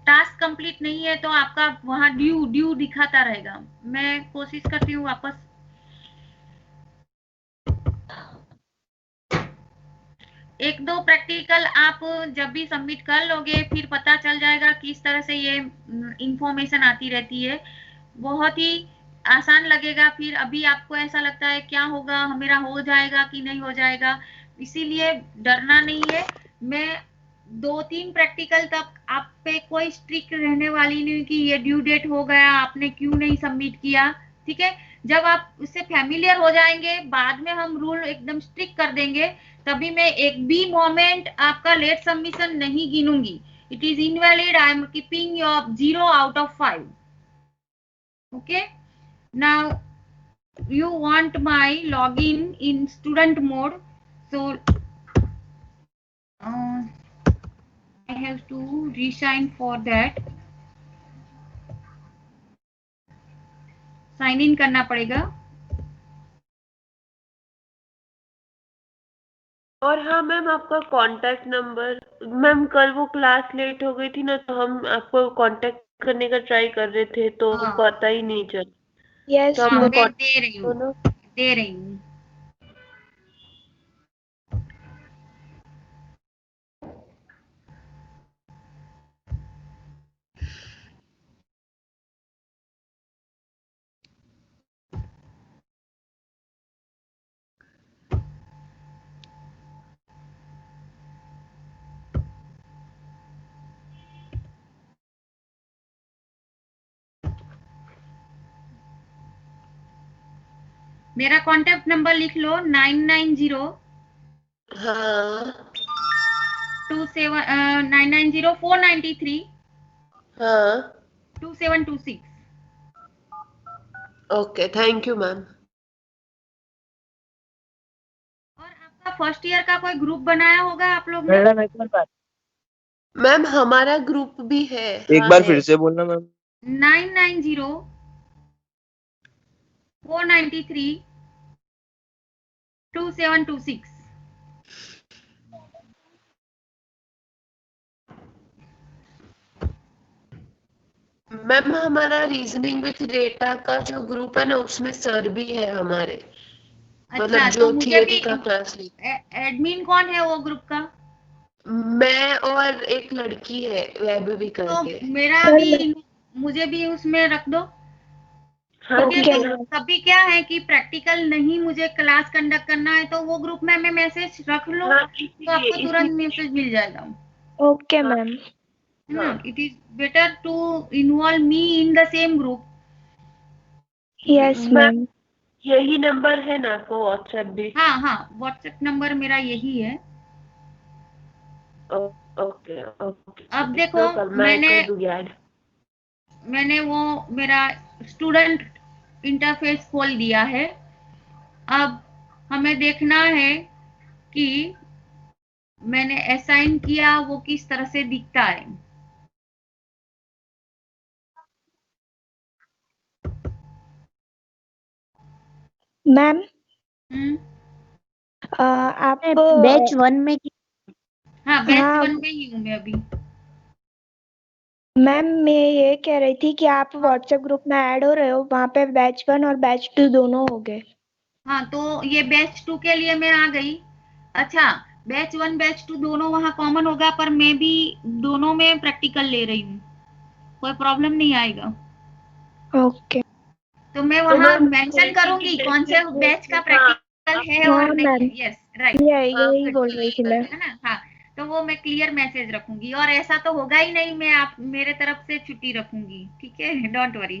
टास्क कंप्लीट नहीं है तो आपका वहाँ ड्यू दिखाता रहेगा। मैं कोशिश करती हूँ वापस। एक दो प्रैक्टिकल आप जब भी सबमिट कर लोगे फिर पता चल जाएगा किस तरह से ये इंफॉर्मेशन आती रहती है, बहुत ही आसान लगेगा। फिर अभी आपको ऐसा लगता है क्या होगा, मेरा हो जाएगा कि नहीं हो जाएगा, इसीलिए डरना नहीं है। मैं 2-3 प्रैक्टिकल तक आप पे कोई स्ट्रिक्ट रहने वाली नहीं कि ये ड्यू डेट हो गया आपने क्यों नहीं सबमिट किया, ठीक है। जब आप उससे फैमिलियर हो जाएंगे बाद में हम रूल एकदम स्ट्रिक्ट कर देंगे, तभी मैं एक भी मोमेंट आपका लेट सबमिशन नहीं गिनूंगी। It is invalid, I am keeping your 0 out of 5. Okay, now you want my login in student mode, so I have to resign for that, sign in करना पड़ेगा। और हाँ मैम आपका contact number, ma'am कल वो class late हो गई थी ना तो हम आपको कांटेक्ट करने का ट्राई कर रहे थे तो हाँ। पता ही नहीं चल। यस तो हाँ, आपको मैं दे रही हूँ। मेरा कॉन्टेक्ट नंबर लिख लो 990 हाँ 990 493 हाँ 2726। Okay thank you ma'am. और आपका फर्स्ट ईयर का कोई ग्रुप बनाया होगा आप लोग ने? मैडम एक बार मैम हमारा ग्रुप भी है। एक बार फिर से बोलना मैम। 990 493 2726। मैम हमारा रीजनिंग विथ डेटा का जो ग्रुप है ना उसमें सर भी है हमारे, मतलब अच्छा, जो तो मुझे थियरी भी का क्लास ली। एडमिन कौन है वो ग्रुप का? मैं और एक लड़की है वैभवी करके। तो मेरा भी, मुझे भी उसमें रख दो। हाँ क्योंकि ठीक है। कभी क्या है कि प्रैक्टिकल नहीं मुझे क्लास कंडक्ट करना है तो वो ग्रुप में मैं मैसेज रख लूं हाँ तो आपको तुरंत मैसेज मिल जाएगा। Okay ma'am. It is better to involve me in the same group. Yes ma'am. यही नंबर है ना आपको व्हाट्सएप भी? हाँ हाँ, व्हाट्सएप नंबर मेरा यही है। Okay okay. अब देखो मैंने वो मेरा स्टूडेंट इंटरफेस खोल दिया है। अब हमें देखना है कि मैंने असाइन किया वो किस तरह से दिखता है। मैम आप बैच 1 में हाँ, बैच 1 में ही हूँ मैं अभी। मैम मैं ये कह रही थी कि आप व्हाट्सएप ग्रुप में ऐड हो रहे हो, वहाँ पे बैच 1 और बैच 2 दोनों हो गए। हाँ, तो ये बैच 2 के लिए मैं आ गई। अच्छा, बैच 1 बैच 2 दोनों वहाँ कॉमन होगा, पर मैं भी दोनों में प्रैक्टिकल ले रही हूँ, कोई प्रॉब्लम नहीं आएगा। ओके। तो मैं वहाँ मेंशन करूंगी कौन से बैच का प्रैक्टिकल है और नहीं है। यस राइट, यही बोल रही थी मैं। है ना। हाँ, तो वो मैं क्लियर मैसेज रखूंगी, और ऐसा तो होगा ही नहीं मैं आप मेरे तरफ से छुट्टी रखूंगी, ठीक है, डोंट वरी।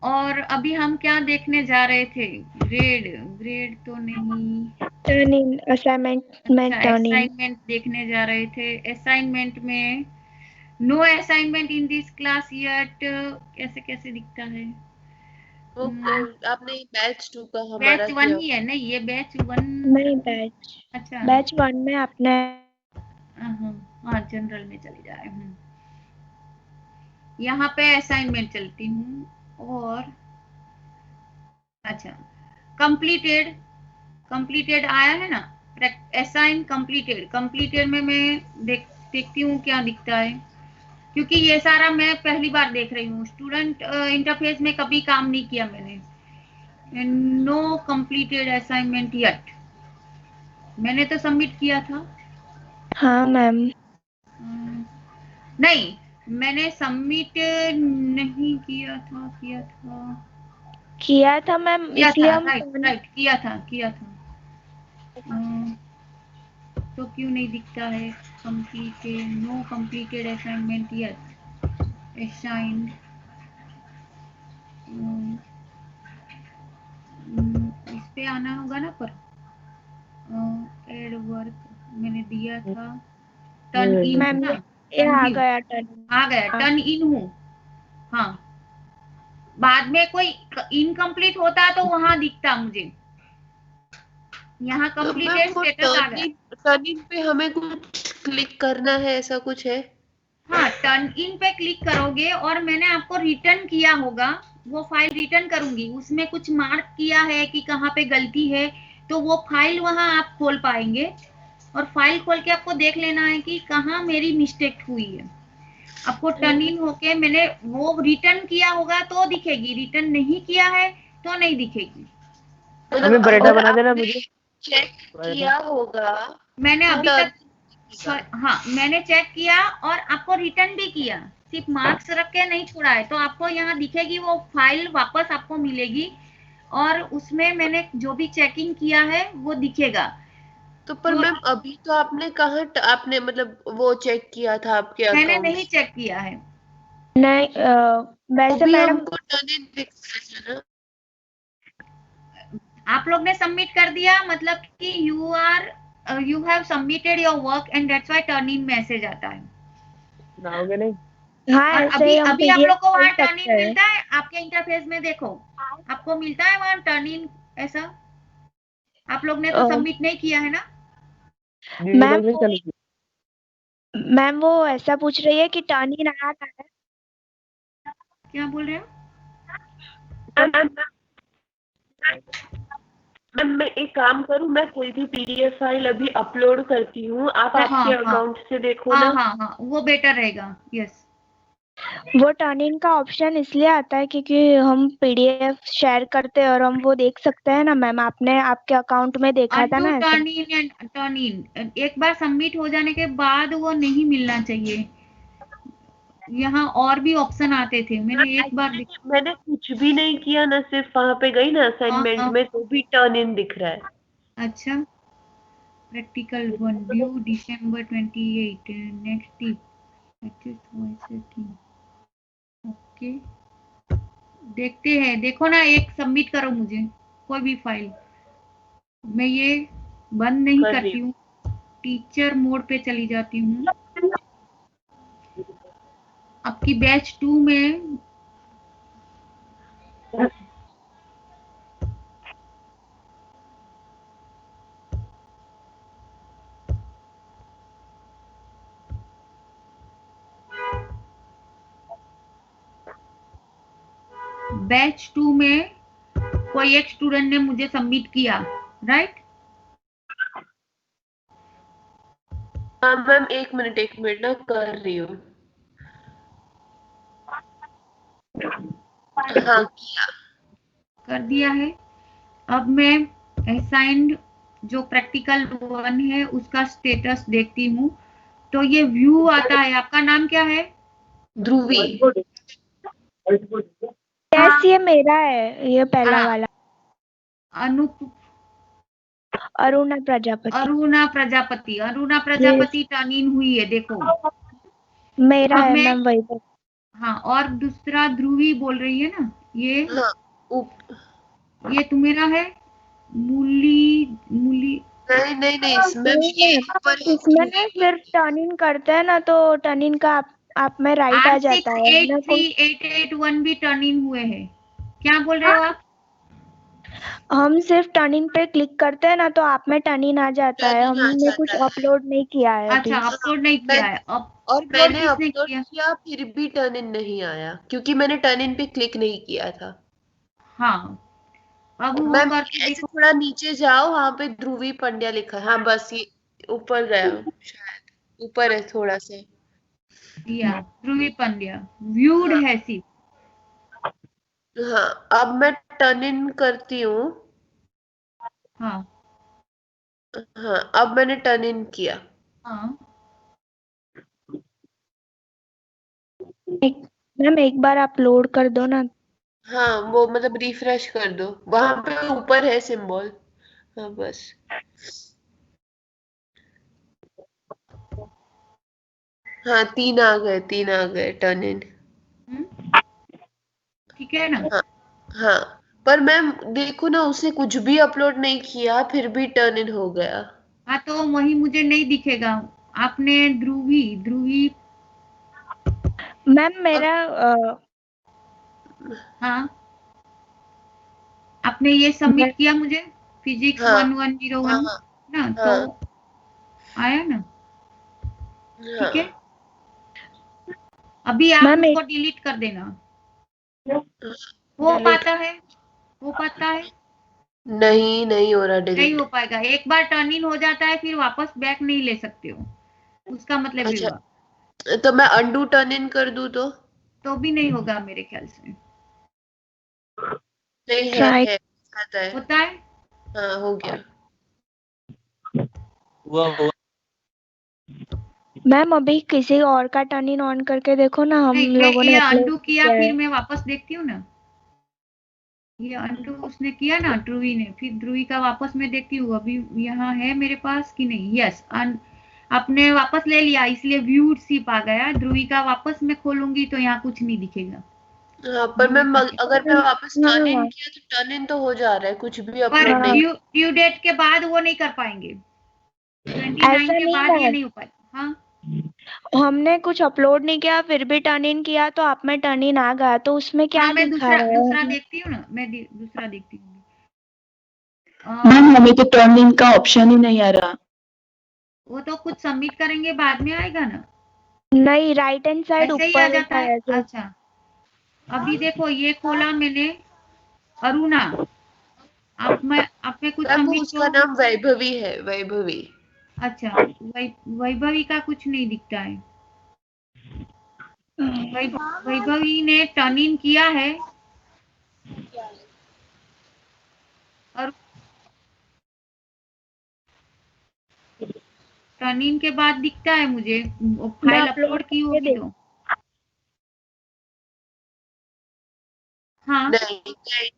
और अभी हम क्या देखने जा रहे थे? ग्रेड, ग्रेड तो नहीं। टर्न इन असाइनमेंट में अच्छा, टर्न इन। असाइनमेंट देखने जा रहे थे। असाइनमेंट में no assignment in this class yet, कैसे कैसे दिखता है? वो आपने बैच 2 का हमारा बैच 1 किया। ही है नहीं, ये बैच 1। नहीं बैच अच्छा, बैच 1 में आपने हाँ जनरल में चले जाए। यहाँ पे असाइनमेंट चलती हूँ और अच्छा, कंप्लीटेड, कंप्लीटेड आया है ना, असाइन कंप्लीटेड, कंप्लीटेड में मैं देखती हूँ क्या दिखता है, क्योंकि ये सारा मैं पहली बार देख रही हूँ। स्टूडेंट इंटरफेस में कभी काम नहीं किया मैंने। नो कंप्लीटेड असाइनमेंट यट, मैंने तो सबमिट किया था। हाँ मैम नहीं, मैंने सबमिट नहीं किया था, किया था मैम, इसलिए हम राइट किया था। तो क्यों नहीं दिखता है completed? No completed assignment yet, assigned. इस पे आना होगा ना, पर एड वर्क मैंने दिया था। टर्न इन मैम ना, ये आ गया टर्न। आ गया, टर्न इन हूँ। हाँ, बाद में कोई इनकम्प्लीट होता तो वहां दिखता मुझे। यहाँ कंप्लीटेड स्टेटस आ गया। टर्न इन पे हमें कुछ क्लिक करना है, ऐसा कुछ है? हाँ, टर्न इन पे क्लिक करोगे और मैंने आपको रिटर्न किया होगा, वो फाइल रिटर्न करूंगी, उसमें कुछ मार्क किया है कि कहाँ पे गलती है, तो वो फाइल वहां आप खोल पाएंगे और फाइल खोल के आपको देख लेना है कि कहाँ मेरी मिस्टेक हुई है। आपको टर्न इन होके मैंने वो रिटर्न किया होगा तो दिखेगी, रिटर्न नहीं किया है तो नहीं दिखेगी। हमें बरेटा बना देना मुझे। चेक किया होगा। मैंने अभी तो तक हाँ, मैंने चेक किया और आपको रिटर्न भी किया, सिर्फ मार्क्स रख के नहीं छोड़ा है, तो आपको यहाँ दिखेगी वो फाइल वापस आपको मिलेगी और उसमें मैंने जो भी चेकिंग किया है वो दिखेगा। तो पर मैम अभी तो आपने कहाँ आपने मतलब वो चेक किया था आपके मैंने अकाउंट? नहीं चेक किया है। नहीं वैसे अभी मैडम हमको टर्न इन दिख रहा है ना। आप लोग ने सबमिट कर दिया, मतलब कि you have submitted your work and that's why turn in message आता है। बनाओगे नहीं? हाँ और ऐसे अभी ही हम अभी आप पीडीएफ लोग को खोल वहां टर्न सकते इन हैं। मिलता है, आपके इंटरफेस में देखो आपको मिलता है वहां टर्न इन ऐसा। आप लोग ने तो सबमिट नहीं किया है ना? मैम वो ऐसा पूछ रही है कि टर्न इन आ रहा है। क्या बोल रहे हो? मैम मैं एक काम करूँ, मैं कोई भी पीडीएफ फाइल अभी अपलोड करती हूँ, आप हाँ आपके हाँ अकाउंट से देखो हाँ ना। हाँ, वो बेटर रहेगा। यस, वो टर्न इन का ऑप्शन इसलिए आता है क्योंकि हम पीडीएफ शेयर करते हैं और हम वो देख सकते हैं ना मैम, आपने आपके अकाउंट में देखा था अनडू ना ऐसा। Turn in and turn in एक बार सबमिट हो जाने के बाद वो नहीं मिलना चाहिए। यहाँ और भी ऑप्शन आते थे, मैंने एक बार मैंने कुछ भी नहीं किया ना, सिर्फ वहां पे गई ना असाइनमेंट हाँ, में, तो भी टर्न इन दिख रहा है। अच्छा, practical 1 view December 28 next tip. Okay, देखते हैं, देखो ना, एक सबमिट करो मुझे कोई भी फाइल। मैं ये बंद नहीं कर रही करती हूँ, टीचर मोड पे चली जाती हूँ। आपकी बैच 2 में कोई एक स्टूडेंट ने मुझे सबमिट किया, राइट? हाँ मैम, एक मिनट ना, कर रही हूँ। हाँ किया। कर दिया है। अब मैं असाइन्ड जो प्रैक्टिकल 1 है उसका स्टेटस देखती हूँ, तो ये व्यू आता है। आपका नाम क्या है? ध्रुवी। यस ये मेरा है, ये पहला हाँ, वाला अनुप अरुणा प्रजापति। अरुणा प्रजापति टर्न इन हुई है, देखो। मेरा अब है मैं मैम वही पर। हाँ, और दूसरा ध्रुवी बोल रही है ना, ये हाँ ये तुम्हारा है मूली मूली नहीं नहीं नहीं इसमें नहीं ये मैम, ऊपर है इसमें ना ध्रुवी सिर्फ पंड्या। टर्न इन करते हैं ना, तो टर्न इन का आप में राइट आ जाता है ना कोई। R683881 भी टर्न इन हुए हैं। क्या बोल रहे हो आप? हम सिर्फ टर्न इन पे क्लिक करते हैं ना, तो आप में टर्न इन आ जाता है। टर्न इन आ हमने कुछ जाता है। अपलोड नहीं किया है अच्छा, अभी। अपलोड नहीं किया है। और अपलोड मैंने किसने अपलोड किया? किया फिर भी टर्न इन नहीं आया क्योंकि मैंने टर्न इन पे क्लिक नहीं किया था। हाँ, अब वो मैम करके ऐसे देखो। थोड़ा नीचे जाओ, वहां पे ध्रुवी पंड्या लिखा है। हाँ बस ये ऊपर गया शायद, ऊपर है थोड़ा से। या ध्रुवी पंड्या व्यूड हाँ है सिर्फ। हाँ अब मैं टर्न इन करती हूँ। हाँ हाँ अब मैंने टर्न इन किया। हाँ, मैम एक बार अपलोड कर दो ना। हाँ वो मतलब रिफ्रेश कर दो, वहां पे ऊपर है सिंबल। हाँ बस। हाँ 3 आ गए टर्न इन। ठीक है ना? हाँ हाँ पर मैम देखो ना, उसने कुछ भी अपलोड नहीं किया फिर भी टर्न इन हो गया। हाँ, तो वही मुझे नहीं दिखेगा। आपने ध्रुवी ध्रुवी मैम मेरा हाँ, आपने ये सबमिट किया मुझे फिजिक्स हाँ 1101 हाँ ना, तो हाँ आया ना? ठीक है, हाँ अभी आप मैम उसको डिलीट कर देना। हो डिलीट। पाता है? हो पाता है? नहीं नहीं हो रहा नहीं डिलीट। हो पाएगा। एक बार टर्न इन हो जाता है फिर वापस बैक नहीं ले सकते हो, उसका मतलब ये अच्छा हुआ। तो मैं अंडू टर्न इन कर दूं तो भी नहीं होगा मेरे ख्याल से। नहीं ट्राई। है आता है। होता है? हाँ हो गया। हुआ मैम अभी किसी और का टर्न इन ऑन करके देखो ना, हम नहीं, मैं लोगों ने ये अपलोड अंडू किया किया है। फिर मैं वापस देखती हूँ ना। ये अंडू उसने किया ना ध्रुवी ने, फिर ध्रुवी का वापस मैं देखती हूँ अभी यहाँ है मेरे पास कि नहीं। यस, आपने वापस ले लिया इसलिए व्यूड सिप आ गया। ध्रुवी का वापस मैं खोलूंगी तो यहाँ कुछ नहीं दिखेगा। हाँ पर ध्रुवी मैं पंड्या अगर मैं वापस टर्न इन हाँ किया तो टर्न इन तो हो जा रहा है, कुछ भी पर अपलोड नहीं। ड्यू डेट के बाद वो नहीं कर पाएंगे। 29 ऐसा के नहीं बाद ये मैम, नहीं हो पाएगा। हाँ, हमने कुछ अपलोड नहीं किया फिर भी टर्न इन किया, तो आप में टर्न इन आ गया, तो उसमें क्या हाँ, मैं दिखा दूसरा रहा दूसरा है? देखती हूँ ना, मैं दूसरा देखती हूँ। मैम हमें तो टर्न इन का ऑप्शन ही नहीं आ रहा। वो तो कुछ सबमिट करेंगे बाद में आएगा ना, नहीं, राइट हैंड साइड ऐसे ही आ ऊपर जाता है। है जो। अच्छा, अभी देखो ये खोला मैंने अरुणा। आप में कुछ मैम वो सबमिट उसका तो नाम वैभवी है, वैभवी। अच्छा, वैभवी का कुछ नहीं दिखता है। वैभवी ने टर्न इन किया है और टर्न इन के बाद दिखता है मुझे मैं फाइल अपलोड अपलोड की करके होगी देख। तो। हाँ, नहीं नहीं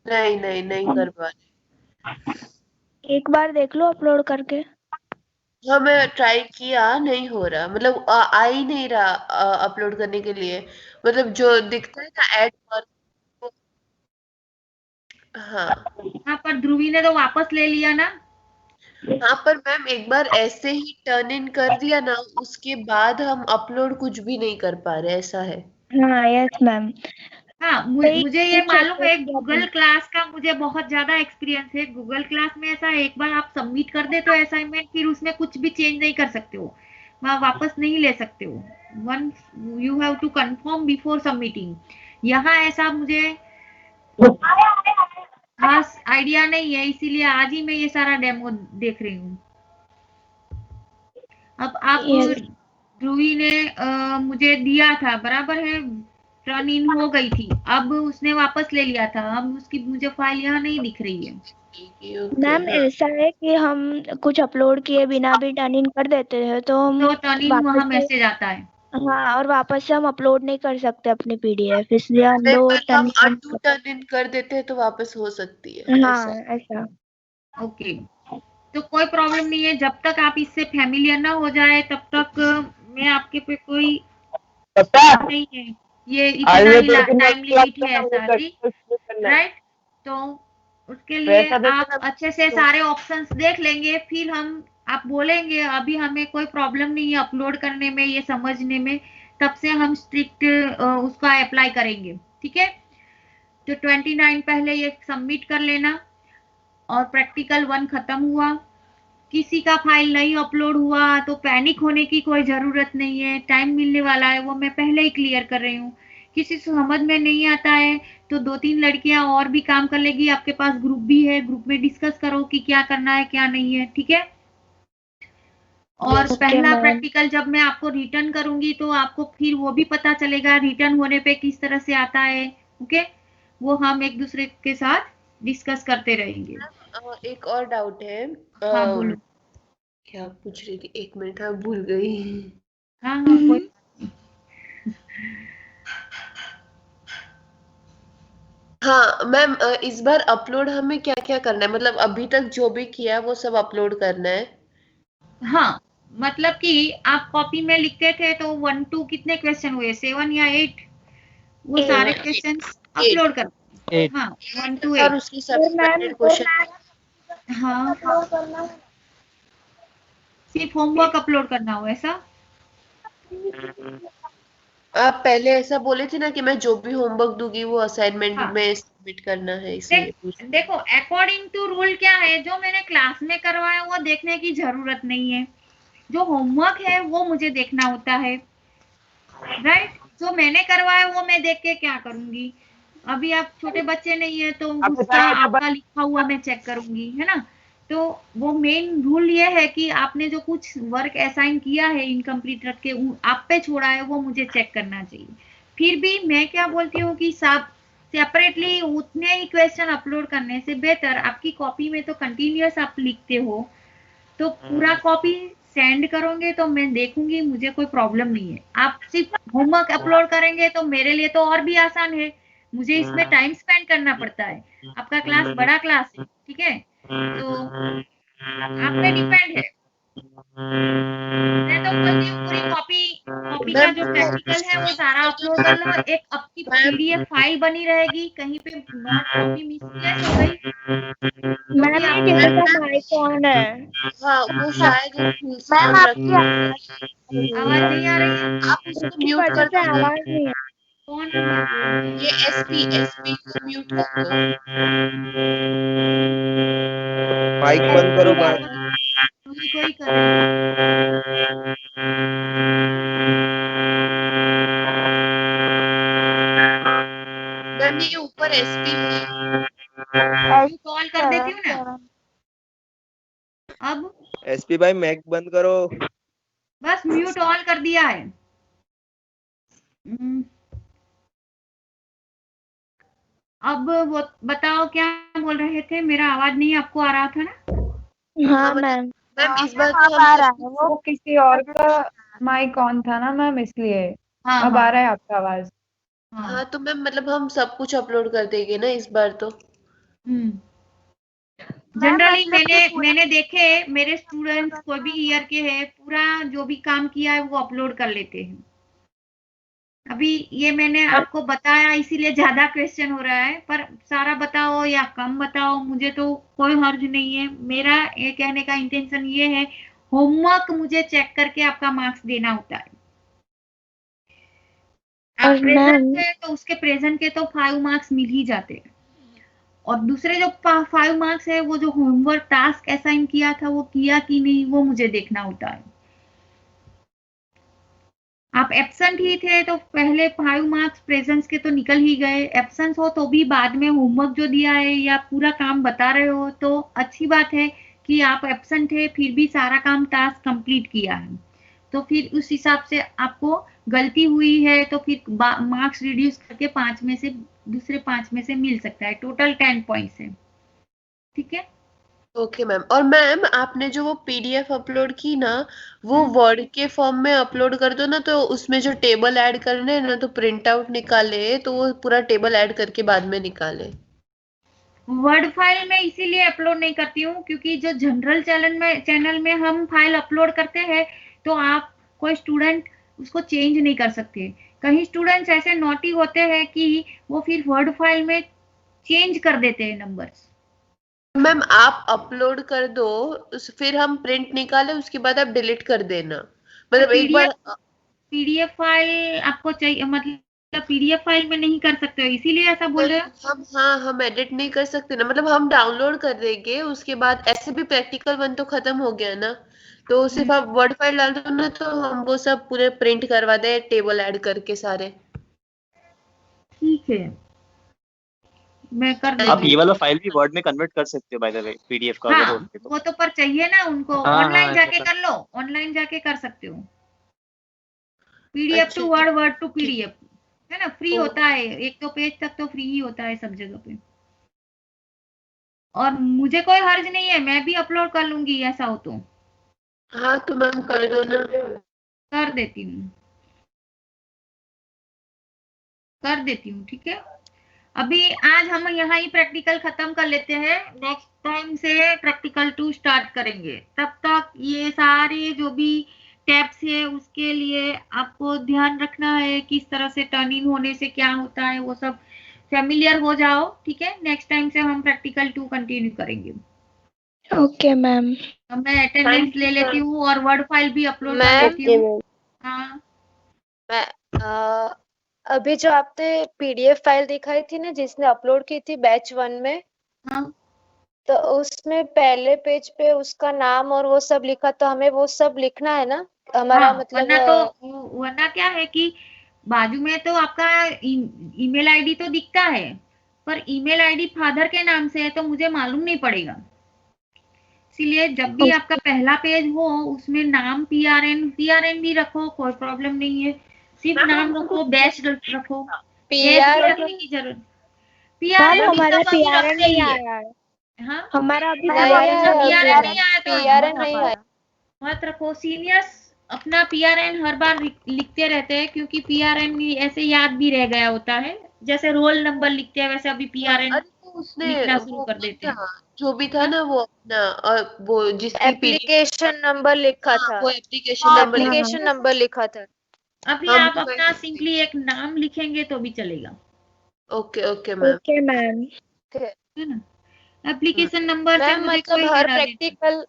नहीं नहीं नहीं कर पा रही। एक बार देख लो अपलोड करके। हाँ मैं ट्राई किया, नहीं हो रहा, मतलब आ ही नहीं रहा अपलोड करने के लिए। मतलब जो दिखता है ना ऐड पर। हाँ हाँ, पर ध्रुवी ने तो वापस ले लिया ना। हाँ पर मैम एक बार ऐसे ही टर्न इन कर दिया ना, उसके बाद हम अपलोड कुछ भी नहीं कर पा रहे, ऐसा है। हाँ यस मैम। हाँ, वही मुझे ये चेक मालूम है, किया था। गूगल क्लास का मुझे बहुत ज्यादा एक्सपीरियंस है। गूगल क्लास में ऐसा है, एक बार आप सबमिट कर दे तो असाइनमेंट फिर उसमें कुछ भी चेंज नहीं कर सकते हो, वहाँ वापस नहीं ले सकते हो। Once you have to confirm before submitting. यहाँ ऐसा मुझे खास आइडिया नहीं है, इसीलिए आज ही मैं ये सारा डेमो देख रही हूँ। अब आप यस ध्रुवी ने मुझे दिया था, बराबर है, टर्न इन हो गई थी, अब उसने वापस ले लिया था, अब उसकी मुझे फाइल यहाँ नहीं दिख रही है। ओके मैम, हाँ ऐसा है कि हम कुछ अपलोड किए बिना भी टर्न इन कर देते हैं, तो हम तो टर्न इन वापस वहाँ से। मैसेज आता है। हाँ, और वापस से हम अपलोड नहीं कर सकते अपनी पीडीएफ, इसलिए नहीं अंडो पर हम turn in undo turn in कर देते हैं तो वापस हो सकती है, हाँ ऐसा है। ऐसा। ओके, तो कोई प्रॉब्लम नहीं है, जब तक आप इससे फैमिलियर ना हो जाए तब तक मैं आपके पे कोई नहीं है। ये इतना ही टाइम लिमिट है ऐसा जी, राइट। तो उसके लिए आप अच्छे से सारे ऑप्शंस देख लेंगे, फिर आप बोलेंगे अभी हमें कोई प्रॉब्लम नहीं है अपलोड करने में, ये समझने में, तब से हम स्ट्रिक्ट उसका अप्लाई करेंगे, ठीक है। तो 29 पहले ये सबमिट कर लेना। और प्रैक्टिकल 1 खत्म हुआ। किसी का फाइल नहीं अपलोड हुआ तो पैनिक होने की कोई जरूरत नहीं है, टाइम मिलने वाला है, वो मैं पहले ही क्लियर कर रही हूँ। किसी से समझ में नहीं आता है तो 2-3 लड़कियां और भी काम कर लेगी, आपके पास ग्रुप भी है, ग्रुप में डिस्कस करो कि क्या करना है क्या नहीं है, ठीक है। और पहला प्रैक्टिकल जब मैं आपको रिटर्न करूंगी तो आपको फिर वो भी पता चलेगा रिटर्न होने पे किस तरह से आता है, ओके। वो हम एक दूसरे के साथ डिस्कस करते रहेंगे। एक और डाउट है। हाँ बोलो। क्या पूछ रही थी, 1 मिनट, हाँ भूल गई। हाँ कोई हाँ मैम, इस बार अपलोड हमें क्या क्या करना है, मतलब अभी तक जो भी किया है वो सब अपलोड करना है? हाँ, मतलब कि आप कॉपी में लिखते थे तो 1 2 कितने क्वेश्चन हुए, 7 या 8, वो सारे क्वेश्चन अपलोड कर। हाँ 1 to 8 और उसकी सब्सपेक्टेड क्वेश्चन। हाँ अपलोड करना है। सिर्फ होमवर्क अपलोड करना हो ऐसा? आप पहले ऐसा बोले थे ना कि मैं जो भी होमवर्क दूंगी वो असाइनमेंट हाँ। में सबमिट करना है, इसलिए पूछ। देखो अकॉर्डिंग टू रूल क्या है, जो मैंने क्लास में करवाया वो देखने की जरूरत नहीं है, जो होमवर्क है वो मुझे देखना होता है, राइट। जो मैंने करवाया वो मैं देख के क्या करूंगी? अभी आप छोटे बच्चे नहीं है तो उसका आपका लिखा हुआ मैं चेक करूंगी, है ना। तो वो मेन रूल ये है कि आपने जो कुछ वर्क असाइन किया है इनकम्प्लीट रख के आप पे छोड़ा है वो मुझे चेक करना चाहिए। फिर भी मैं क्या बोलती हूँ कि सब सेपरेटली उतने ही क्वेश्चन अपलोड करने से बेहतर आपकी कॉपी में तो कंटिन्यूअस आप लिखते हो, तो पूरा कॉपी सेंड करोगे तो मैं देखूंगी, मुझे कोई प्रॉब्लम नहीं है। आप सिर्फ होमवर्क अपलोड करेंगे तो मेरे लिए तो और भी आसान है, मुझे इसमें टाइम स्पेंड करना पड़ता है। आपका क्लास बड़ा क्लास है, ठीक है, तो आप पे डिपेंड है। मैं तो बोलती हूँ पूरी कॉपी का जो प्रैक्टिकल है वो सारा अपलोड कर लो, एक आपकी पीडीएफ फाइल बनी रहेगी, कहीं पे नॉट कॉपी मिसप्लेस हो गई। मैम ये किसी का माइक ऑन है। हाँ वो शायद मैम आपकी आवाज नहीं आ रही है, आप उसको इसकी म्यूट वजह कर से दो। आवाज नहीं आ कौन ये एसपी को म्यूट कर दो। माइक बंद करो भाई। कोई कर रही मैम ये ऊपर एसपी है। कॉल कर देती हूँ ना अब। एसपी भाई माइक बंद करो। बस म्यूट ऑल कर दिया है। अब वो बताओ क्या बोल रहे थे, मेरा आवाज नहीं आपको आ रहा था ना? हाँ मैम। मैम इस बार आप तो आ हम रहा है वो किसी और का माइक ऑन था ना मैम, इसलिए हाँ अब आ रहा है आपका आवाज। हाँ तो मैम मतलब हम सब कुछ अपलोड कर देंगे ना इस बार तो। जनरली मैंने देखे मेरे स्टूडेंट्स कोई भी ईयर के हैं पूरा जो भी काम किया है वो अपलोड कर लेते हैं। अभी ये मैंने आपको बताया इसीलिए ज्यादा क्वेश्चन हो रहा है, पर सारा बताओ या कम बताओ मुझे तो कोई हर्ज नहीं है। मेरा ये कहने का इंटेंशन ये है, होमवर्क मुझे चेक करके आपका मार्क्स देना होता है। आप प्रेजेंट है तो उसके प्रेजेंट के तो 5 मार्क्स मिल ही जाते हैं, और दूसरे जो 5 मार्क्स है वो जो होमवर्क टास्क असाइन किया था वो किया कि नहीं वो मुझे देखना होता है। आप एब्सेंट ही थे तो पहले 5 मार्क्स प्रेजेंस के तो निकल ही गए, एब्सेंस हो तो भी बाद में होमवर्क जो दिया है या पूरा काम बता रहे हो तो अच्छी बात है कि आप एब्सेंट है फिर भी सारा काम टास्क कंप्लीट किया है, तो फिर उस हिसाब से आपको गलती हुई है तो फिर मार्क्स रिड्यूस करके 5 में से दूसरे 5 में से मिल सकता है, टोटल 10 पॉइंट्स है, ठीक है। Okay ma'am. और मैम आपने जो वो पीडीएफ अपलोड की ना वो वर्ड के फॉर्म में अपलोड कर दो ना, तो उसमें जो टेबल ऐड करने हैं ना तो प्रिंट आउट निकाले तो वो पूरा टेबल ऐड करके बाद में निकाले। वर्ड फाइल में इसीलिए अपलोड नहीं करती हूँ क्योंकि जो जनरल चैनल में हम फाइल अपलोड करते हैं तो आप कोई स्टूडेंट उसको चेंज नहीं कर सकते। कहीं स्टूडेंट्स ऐसे नोटी होते हैं कि वो फिर वर्ड फाइल में चेंज कर देते हैं नंबर्स। मैम आप अपलोड कर दो, फिर हम प्रिंट निकाले, उसके बाद आप डिलीट कर देना। मतलब एक बार पीडीएफ फाइल आपको चाहिए, मतलब पीडीएफ फाइल में नहीं कर सकते हो, इसीलिए ऐसा बोल रहे हो? हम एडिट नहीं कर सकते ना, मतलब हम डाउनलोड कर देंगे, उसके बाद ऐसे भी प्रैक्टिकल 1 तो खत्म हो गया ना, तो सिर्फ आप वर्ड फाइल डाल दो ना, तो हम वो सब पूरे प्रिंट करवा दे, टेबल ऐड करके सारे। ठीक है, मैं कर आप दूंगी। ये वाला फाइल भी वर्ड में कन्वर्ट कर सकते हो बाय द वे, पीडीएफ का अगर हो हाँ, तो। वो तो पर चाहिए ना उनको, हाँ, ऑनलाइन हाँ, जाके मतलब कर लो, ऑनलाइन जाके कर सकते हो। पीडीएफ टू अच्छा, वर्ड, वर्ड टू पीडीएफ, है ना, फ्री होता है, एक तो पेज तक तो फ्री ही होता है सब जगह पे। और मुझे कोई हर्ज नहीं है, मैं भी अपलोड कर लूंगी ऐसा हो तो। हाँ तो मैम कर दो ना। कर देती हूँ, कर देती हूँ, ठीक है। अभी आज हम यहाँ ही प्रैक्टिकल खत्म कर लेते हैं, नेक्स्ट टाइम से प्रैक्टिकल 2 स्टार्ट करेंगे। तब तक ये सारे जो भी टैब्स है उसके लिए आपको ध्यान रखना है, किस तरह से टर्न इन होने से क्या होता है, वो सब फेमिलियर हो जाओ, ठीक है। नेक्स्ट टाइम से हम प्रैक्टिकल 2 कंटिन्यू करेंगे। Okay ma'am. अब मैं अटेंडेंस ले लेती हूँ और वर्ड फाइल भी अपलोड कर मैम लेती हूँ। हाँ, मैं अभी जो आपने पीडीएफ फाइल दिखाई थी ना, जिसने अपलोड की थी बैच 1 में, हाँ, तो उसमें पहले पेज पे उसका नाम और वो सब लिखा, तो हमें वो सब लिखना है ना हमारा, हाँ, मतलब वरना क्या है कि बाजू में तो आपका ईमेल आईडी तो दिखता है, पर ईमेल आईडी फादर के नाम से है तो मुझे मालूम नहीं पड़ेगा। इसलिए जब भी आपका पहला पेज हो उसमें नाम पीआरएन भी रखो, कोई प्रॉब्लम नहीं है, सिर्फ नाम रखो, डैश रखो, एज पीआरएन लिखने की जरूरत। मैम पीआरएन भी हमारा सब अभी पीआरएन रखते नहीं ही है। आया है, हाँ, हमारा अभी नहीं पीआरएन आया नहीं अभी आया पीआरएन है। नहीं आया तो पीआरएन नहीं आया। मत रखो। सीनियर्स अपना पीआरएन हर बार लिखते रहते हैं, क्योंकि पीआरएन ऐसे याद भी रह गया होता है, जैसे रोल नंबर लिखते हैं वैसे अभी पीआरएन अरे तो उसने लिखना शुरू वो कर भी देते हैं। था, जो भी था हाँ? ना वो अपना, और वो जिसकी एप्लीकेशन नंबर लिखा था, वो एप्लीकेशन नंबर एप्लीकेशन नंबर लिखा था। अभी हम आप अपना सिंपली एक नाम लिखेंगे तो भी चलेगा, okay okay ma'am. Okay ma'am. है ना। एप्लीकेशन नंबर से मैम मुझे मतलब कोई लेना देना।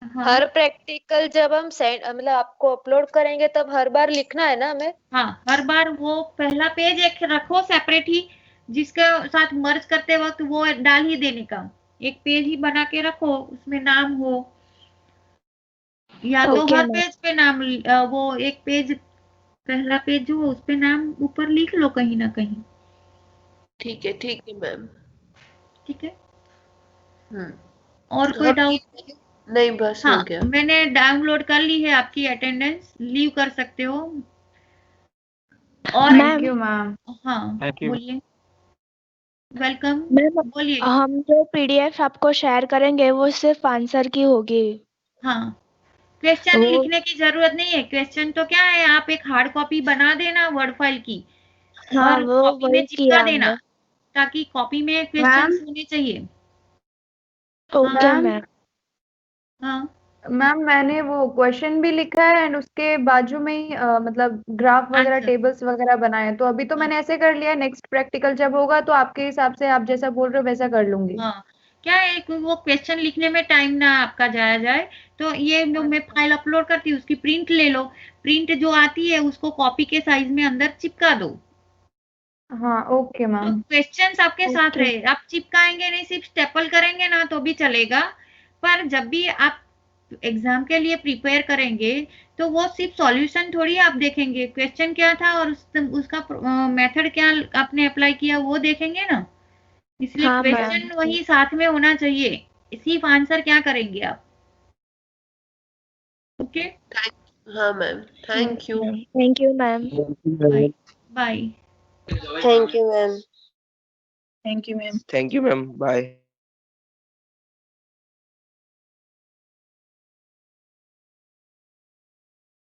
हाँ, हर प्रैक्टिकल जब हम सेंड मतलब आपको अपलोड करेंगे तब हर बार लिखना है ना हमें? हाँ, हर बार वो पहला पेज एक रखो सेपरेट ही, जिसके साथ मर्ज करते वक्त वो डाल ही देने का, एक पेज ही बना के रखो, उसमें नाम हो, या तो ओके हर मैम। पेज पे नाम वो एक पेज, पहला पेज जो उस पे नाम ऊपर लिख लो कहीं ना कहीं। ठीक है मैम। ठीक है, और कोई हम डाउट? नहीं, बस हो हाँ, गया। मैंने डाउनलोड कर ली है आपकी अटेंडेंस, लीव कर सकते हो। और थैंक यू मैम। हाँ, थैंक यू। बोलिए। वेलकम, मैम बोलिए। हम जो पीडीएफ आपको शेयर करेंगे वो सिर्फ आंसर की होगी। हाँ, क्वेश्चन वो लिखने की जरूरत नहीं है, क्वेश्चन तो क्या है, आप एक हार्ड कॉपी बना देना वर्ड फाइल की हाँ और वो कॉपी में वही चिपका किया देना, हमने। ताकि कॉपी में क्वेश्चन मैम होने चाहिए। Okay ma'am ma'am. हाँ, मैम मैंने वो क्वेश्चन भी लिखा है एंड उसके बाजू में ही मतलब ग्राफ वगैरह आंसर। टेबल्स वगैरह बनाए हैं, तो अभी तो मैंने ऐसे कर लिया है, नेक्स्ट प्रैक्टिकल जब होगा तो आपके हिसाब से आप जैसा बोल रहे हो वैसा कर लूंगी। हाँ, क्या है कि वो क्वेश्चन लिखने में टाइम ना आपका जाया जाए, तो ये जो मैं फाइल अपलोड करती हूँ उसकी प्रिंट ले लो, प्रिंट जो आती है उसको कॉपी के साइज में अंदर चिपका दो, हाँ ओके तो मैम। क्वेश्चंस आपके साथ ओके रहे। आप चिपकाएंगे नहीं, सिर्फ स्टेपल करेंगे ना तो भी चलेगा, पर जब भी आप एग्जाम के लिए प्रिपेयर करेंगे तो वो सिर्फ सॉल्यूशन थोड़ी आप देखेंगे, क्वेश्चन क्या था और उसका मेथड क्या आपने अप्लाई किया वो देखेंगे ना, इसलिए हाँ मैम। क्वेश्चन वही साथ में होना चाहिए, सिर्फ आंसर क्या करेंगे आप। ओके, हाँ ma'am, thank you. Thank you ma'am. Bye bye. Thank you ma'am. Thank you ma'am. Thank you ma'am, bye.